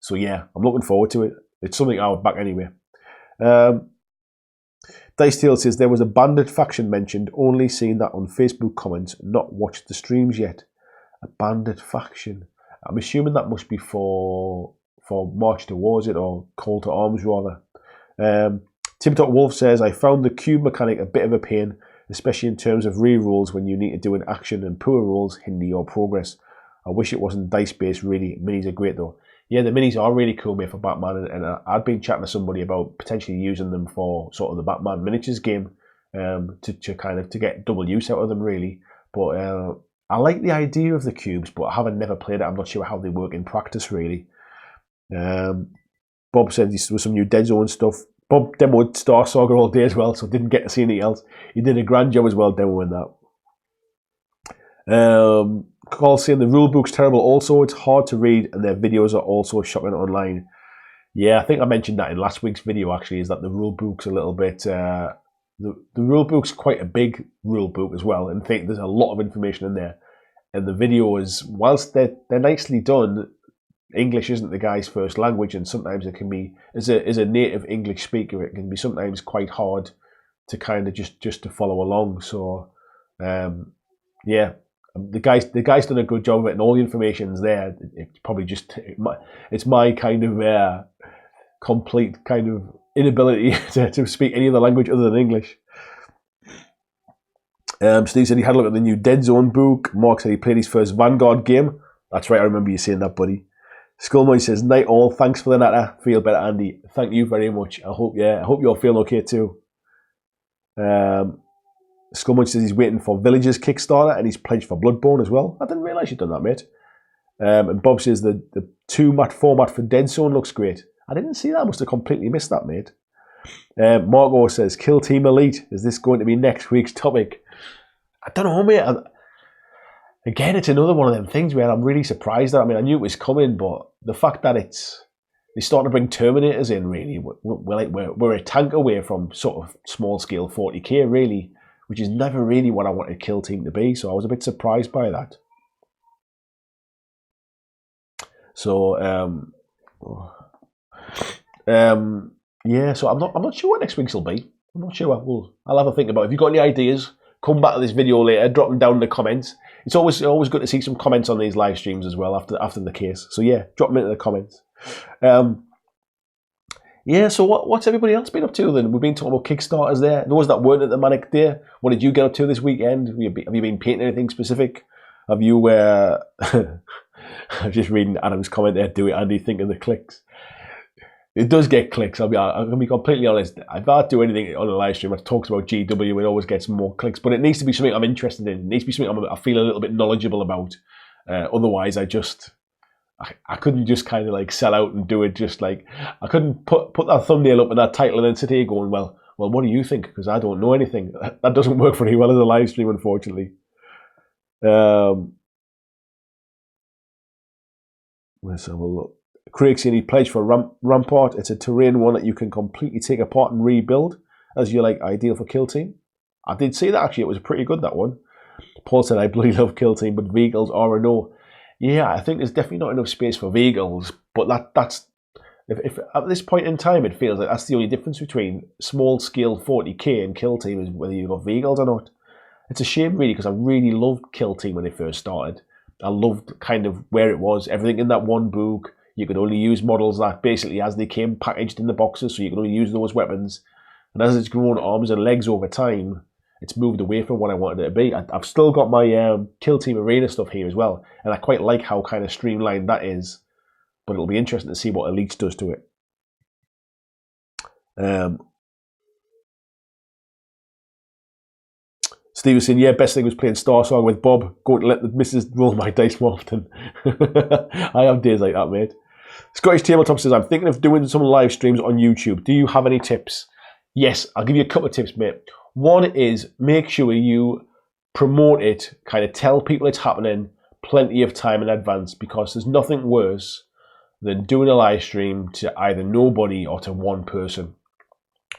So yeah, I'm looking forward to it. It's something I would back anyway. Dicetail says there was a bandit faction mentioned, only seen that on Facebook comments, not watched the streams yet. A bandit faction. I'm assuming that must be for March to War, is it, or Call to Arms rather. Tim Top Wolf says, I found the cube mechanic a bit of a pain, especially in terms of re-rolls when you need to do an action and poor rolls hinder your progress. I wish it wasn't dice based, really. Minis are great though. yeah, the minis are really cool, mate, for Batman, and I'd been chatting to somebody about potentially using them for sort of the Batman miniatures game, to kind of to get double use out of them, really. But I like the idea of the cubes, but I haven't never played it. I'm not sure how they work in practice, really. Bob said there was some new Dead Zone stuff. Bob demoed Star Saga all day as well, so didn't get to see anything else. He did a grand job as well demoing that. Carl saying the rulebook's terrible also. It's hard to read and their videos are also shocking online. Yeah, I think I mentioned that in last week's video, actually, is that the rulebook's a little bit... the rulebook's quite a big rulebook as well, and I think there's a lot of information in there. And the videos, whilst they're nicely done, English isn't the guy's first language, and sometimes it can be, as a native English speaker, it can be sometimes quite hard to kind of just to follow along. So, yeah, the guy's done a good job of it, and all the information's there. It's probably just it's my kind of complete kind of inability to speak any other language other than English. Steve said he had a look at the new Dead Zone book. Mark said he played his first Vanguard game. That's right, I remember you saying that, buddy. Skullmoy says, night all, thanks for the natter. Feel better, Andy. Thank you very much. I hope you're feeling okay too. Skullmoy says he's waiting for Villagers Kickstarter and he's pledged for Bloodborne as well. I didn't realise you'd done that, mate. And Bob says the 2-mat format for Dead Zone looks great. I didn't see that. I must have completely missed that, mate. Marco says, Kill Team Elite. Is this going to be next week's topic? I don't know, mate. Again, it's another one of them things where I'm really surprised at. I mean, I knew it was coming, but the fact that they starting to bring Terminators in, really, we're a tank away from sort of small scale 40k, really, which is never really what I wanted Kill Team to be. So I was a bit surprised by that. So yeah, so I'm not sure what next week's will be. I'm not sure. I'll have a think about it. If you've got any ideas, come back to this video later, drop them down in the comments. It's always good to see some comments on these live streams as well after the case. So yeah, drop them into the comments. Yeah, so what's everybody else been up to then? We've been talking about Kickstarters there. Those that weren't at the Manic Day, what did you get up to this weekend? Have you been painting anything specific? Have you... I'm just reading Adam's comment there, do it, Andy, think of the clicks. It does get clicks. I'm going to be completely honest. If I do anything on a live stream that talks about GW, it always gets more clicks. But it needs to be something I'm interested in. It needs to be something I feel a little bit knowledgeable about. Otherwise, I couldn't just kind of like sell out and do it just like... I couldn't put that thumbnail up and that title and then sit here going, well, what do you think? Because I don't know anything. That doesn't work very well as a live stream, unfortunately. Let's have a look. Craig saying he pledged for Rampart. It's a terrain one that you can completely take apart and rebuild as you're like ideal for Kill Team. I did see that actually. It was pretty good, that one. Paul said I bloody love Kill Team, but vehicles are a no. Yeah, I think there's definitely not enough space for vehicles, but that's if at this point in time it feels like that's the only difference between small scale 40k and Kill Team is whether you've got vehicles or not. It's a shame really because I really loved Kill Team when they first started. I loved kind of where it was, everything in that one book. You could only use models that basically as they came packaged in the boxes, so you could only use those weapons. And as it's grown arms and legs over time, it's moved away from what I wanted it to be. I've still got my Kill Team Arena stuff here as well, and I quite like how kind of streamlined that is. But it'll be interesting to see what Elites does to it. Steve was saying, yeah, best thing was playing Star Song with Bob, going to let the missus roll my dice more often. I have days like that, mate. Scottish Tabletop says, I'm thinking of doing some live streams on YouTube. Do you have any tips? Yes, I'll give you a couple of tips, mate. One is make sure you promote it, kind of tell people it's happening plenty of time in advance, because there's nothing worse than doing a live stream to either nobody or to one person.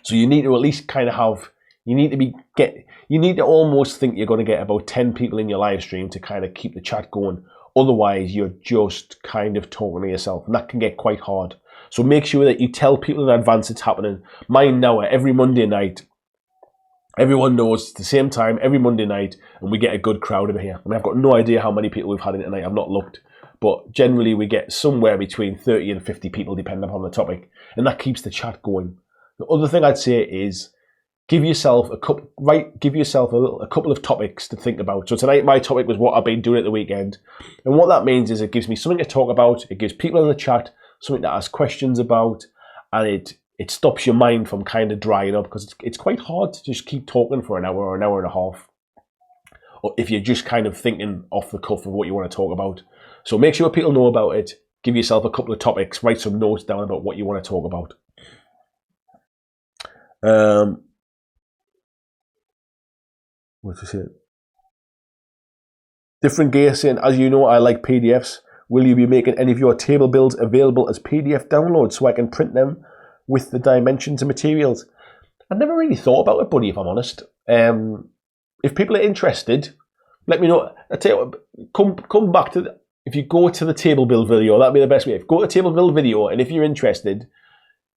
So you need to at least kind of have... You need to almost think you're going to get about 10 people in your live stream to kind of keep the chat going. Otherwise, you're just kind of talking to yourself, and that can get quite hard. So make sure that you tell people in advance it's happening. Mine now, every Monday night, everyone knows it's the same time, every Monday night, and we get a good crowd over here. I mean, I've got no idea how many people we've had in tonight. I've not looked. But generally, we get somewhere between 30 and 50 people, depending upon the topic. And that keeps the chat going. The other thing I'd say is... Give yourself a couple of topics to think about. So tonight my topic was what I've been doing at the weekend. And what that means is it gives me something to talk about. It gives people in the chat something to ask questions about, and it stops your mind from kind of drying up, because it's quite hard to just keep talking for an hour or an hour and a half, or if you're just kind of thinking off the cuff of what you want to talk about. So make sure people know about it. Give yourself a couple of topics. Write some notes down about what you want to talk about. What's this here? Different gear saying, as you know, I like PDFs. Will you be making any of your table builds available as PDF downloads so I can print them with the dimensions and materials? I never really thought about it, buddy, if I'm honest. If people are interested, let me know. I tell you what, come back to if you go to the table build video, that'd be the best way. If you go to the table build video, and if you're interested,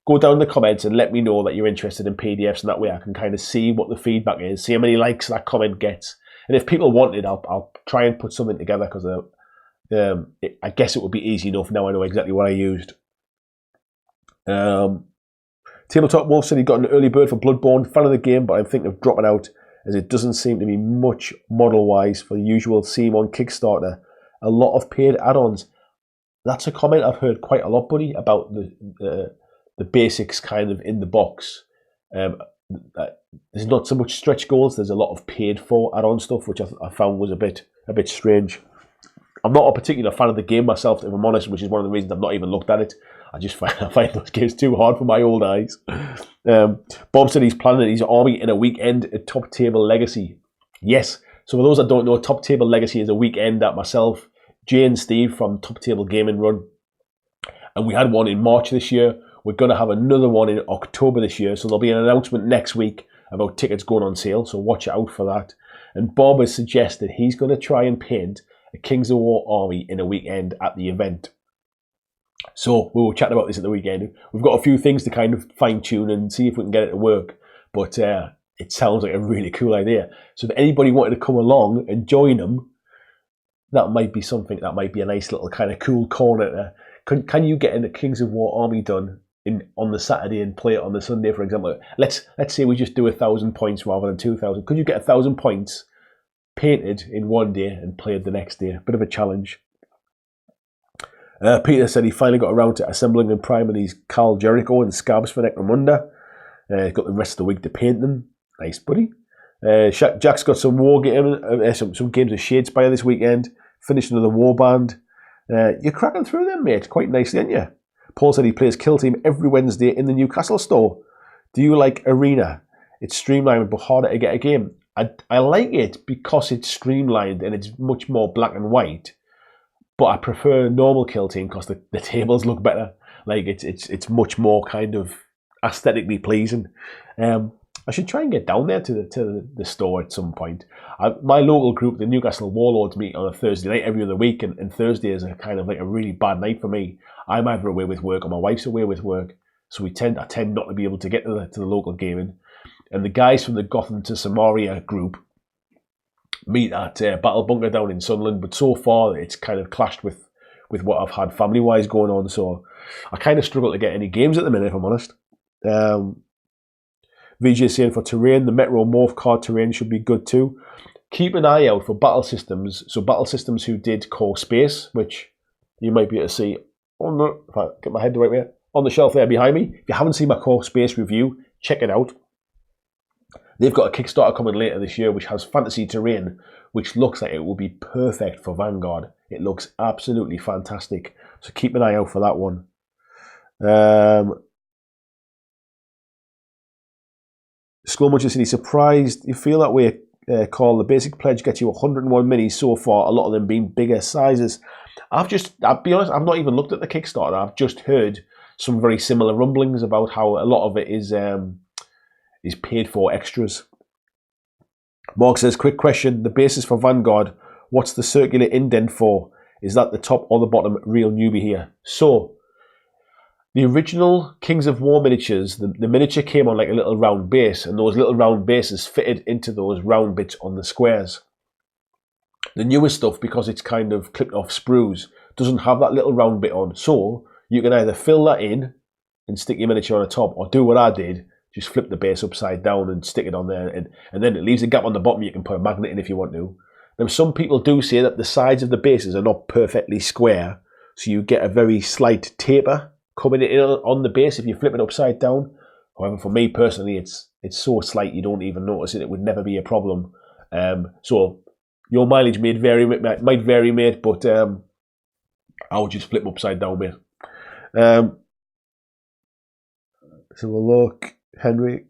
go down in the comments and let me know that you're interested in PDFs, and that way I can kind of see what the feedback is, see how many likes that comment gets. And if people want it, I'll try and put something together, because I guess it would be easy enough now I know exactly what I used. Tabletop Wolf said he got an early bird for Bloodborne. Fan of the game, but I'm thinking of dropping out as it doesn't seem to be much model-wise for the usual CMON Kickstarter. A lot of paid add-ons. That's a comment I've heard quite a lot, buddy, about the basics kind of in the box. There's not so much stretch goals. There's a lot of paid for add-on stuff, which I found was a bit strange. I'm not a particular fan of the game myself, if I'm honest, which is one of the reasons I've not even looked at it. I just find those games too hard for my old eyes. Bob said he's planning his army in a weekend at Top Table Legacy. Yes. So for those that don't know, Top Table Legacy is a weekend that myself, Jay and Steve from Top Table Gaming run. And we had one in March this year. We're going to have another one in October this year. So there'll be an announcement next week about tickets going on sale. So watch out for that. And Bob has suggested he's going to try and paint a Kings of War army in a weekend at the event. So we were chatting about this at the weekend. We've got a few things to kind of fine tune and see if we can get it to work. But it sounds like a really cool idea. So if anybody wanted to come along and join them, that might be something. That might be a nice little kind of cool corner. Can you get a Kings of War army done on the Saturday and play it on the Sunday, for example? Let's say we just do 1,000 points rather than 2,000. Could you get 1,000 points painted in one day and played the next day? Bit of a challenge. Peter said he finally got around to assembling and priming these Carl Jericho and scabs for Necromunda. He's got the rest of the week to paint them. Nice, buddy. Jack's got some war game, some games of Shadespire this weekend. Finished another Warband. You're cracking through them, mate, quite nicely, aren't you? Paul said he plays Kill Team every Wednesday in the Newcastle store. Do you like Arena? It's streamlined but harder to get a game. I like it because it's streamlined and it's much more black and white. But I prefer normal Kill Team because the tables look better. Like it's much more kind of aesthetically pleasing. I should try and get down there to the store at some point. My local group, the Newcastle Warlords, meet on a Thursday night every other week, and Thursday is a kind of like a really bad night for me. I'm either away with work or my wife's away with work, so I tend not to be able to get to the local gaming. And the guys from the Gotham to Samaria group meet at Battle Bunker down in Sunderland, but so far it's kind of clashed with what I've had family-wise going on, so I kind of struggle to get any games at the minute, if I'm honest. VJ saying for terrain, the Metro Morph card terrain should be good too. Keep an eye out for Battle Systems. So Battle Systems who did Core Space, which you might be able to see if I get my head the right way, on the shelf there behind me. If you haven't seen my Core Space review, check it out. They've got a Kickstarter coming later this year which has fantasy terrain, which looks like it will be perfect for Vanguard. It looks absolutely fantastic. So keep an eye out for that one. Skullmuncher said he's surprised you feel that way, Carl. The basic pledge gets you 101 minis so far, a lot of them being bigger sizes. I'll be honest, I've not even looked at the Kickstarter. I've just heard some very similar rumblings about how a lot of it is paid for extras. Mark says, quick question, the basis for Vanguard, what's the circular indent for? Is that the top or the bottom? Real newbie here. So, the original Kings of War miniatures, the miniature came on like a little round base, and those little round bases fitted into those round bits on the squares. The newer stuff, because it's kind of clipped off sprues, doesn't have that little round bit on. So you can either fill that in and stick your miniature on the top, or do what I did, just flip the base upside down and stick it on there, and then it leaves a gap on the bottom. You can put a magnet in if you want to. Now, some people do say that the sides of the bases are not perfectly square, so you get a very slight taper coming in on the base if you flip it upside down. However, for me personally, it's so slight you don't even notice it. It would never be a problem. So your mileage might vary, mate, but I would just flip upside down, mate. So we'll look. Henrik.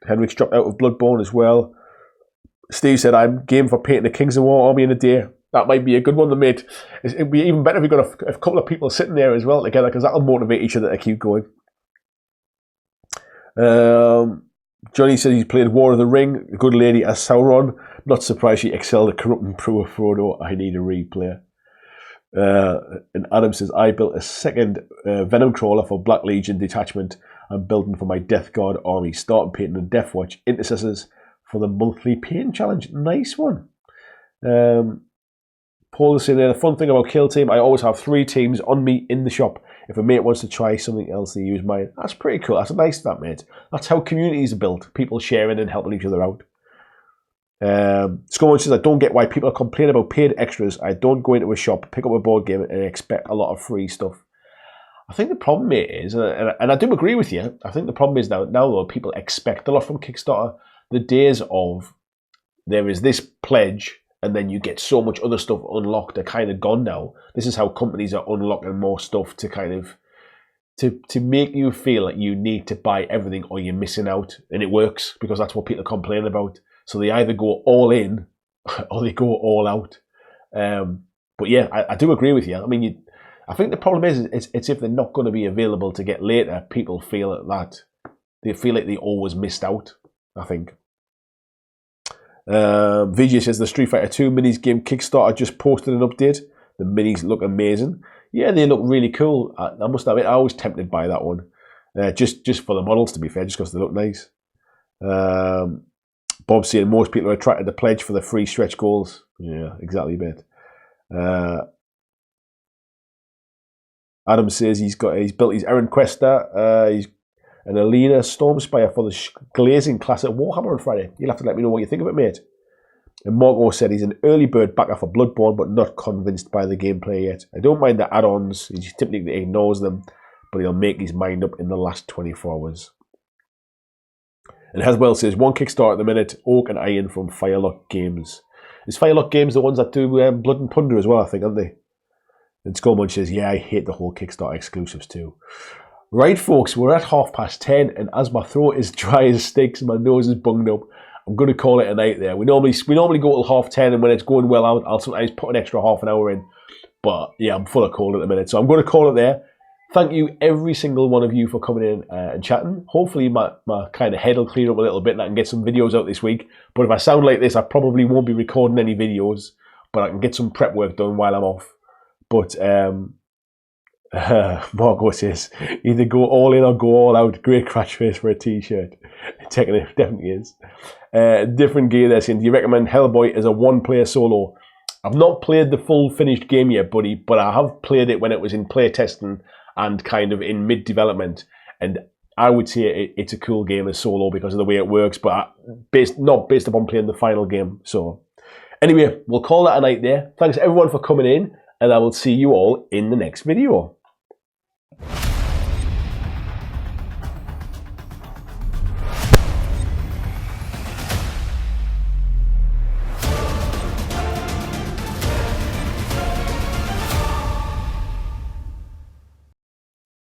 Henrik's dropped out of Bloodborne as well. Steve said, I'm game for painting the Kings of War army in a day. That might be a good one to mate. It'd be even better if we got a couple of people sitting there as well together, because that'll motivate each other to keep going. Johnny said he's played War of the Ring. A good lady as Sauron. Not surprised she excelled at corrupting poor Frodo. I need a replay. And Adam says, I built a second Venom Crawler for Black Legion detachment. I'm building for my Death Guard army. Starting painting and Death Watch intercessors for the monthly paint challenge. Nice one. Paul is saying there, the fun thing about Kill Team, I always have 3 teams on me in the shop. If a mate wants to try something else, they use mine. That's pretty cool. That's a nice that, mate. That's how communities are built. People sharing and helping each other out. Scoreman says, I don't get why people are complaining about paid extras. I don't go into a shop, pick up a board game and expect a lot of free stuff. I think the problem, mate, is, and I do agree with you, I think the problem is now though, people expect a lot from Kickstarter. The days of there is this pledge and then you get so much other stuff unlocked are kind of gone now. This is how companies are unlocking more stuff to kind of to make you feel like you need to buy everything or you're missing out. And it works because that's what people complain about. So they either go all in or they go all out. But yeah, I do agree with you. I mean, I think the problem is it's if they're not going to be available to get later, people feel that they feel like they always missed out, I think. Vijay says the Street Fighter 2 minis game Kickstarter just posted an update. The minis look amazing. Yeah, they look really cool. I must admit, I was tempted by that one. Just for the models, to be fair, just because they look nice. Bob's saying most people are attracted to pledge for the free stretch goals. Yeah, exactly, mate. Adam says he's built his Aaron Questa. He's an Alina Stormspire for the glazing class at Warhammer on Friday. You'll have to let me know what you think of it, mate. And Marco said he's an early bird backer for Bloodborne, but not convinced by the gameplay yet. I don't mind the add-ons. He typically ignores them, but he'll make his mind up in the last 24 hours. And Haswell says, one Kickstarter at the minute, Oak and Iron from Firelock Games. Is Firelock Games the ones that do Blood and Plunder as well, I think, aren't they? And Skullmunch says, yeah, I hate the whole Kickstarter exclusives too. Right, folks, we're at 10:30, and as my throat is dry as sticks and my nose is bunged up, I'm going to call it a night there. We normally go till 10:30, and when it's going well out, I'll sometimes put an extra half an hour in. But yeah, I'm full of cold at the minute, so I'm going to call it there. Thank you, every single one of you, for coming in and chatting. Hopefully my kind of head will clear up a little bit and I can get some videos out this week. But if I sound like this, I probably won't be recording any videos, but I can get some prep work done while I'm off. But Marco says, either go all in or go all out. Great crash face for a t-shirt. It definitely is. Different gear there saying, do you recommend Hellboy as a one-player solo? I've not played the full finished game yet, buddy, but I have played it when it was in play testing and kind of in mid-development. And I would say it's a cool game as solo because of the way it works, but not based upon playing the final game. So anyway, we'll call that a night there. Thanks everyone for coming in, and I will see you all in the next video.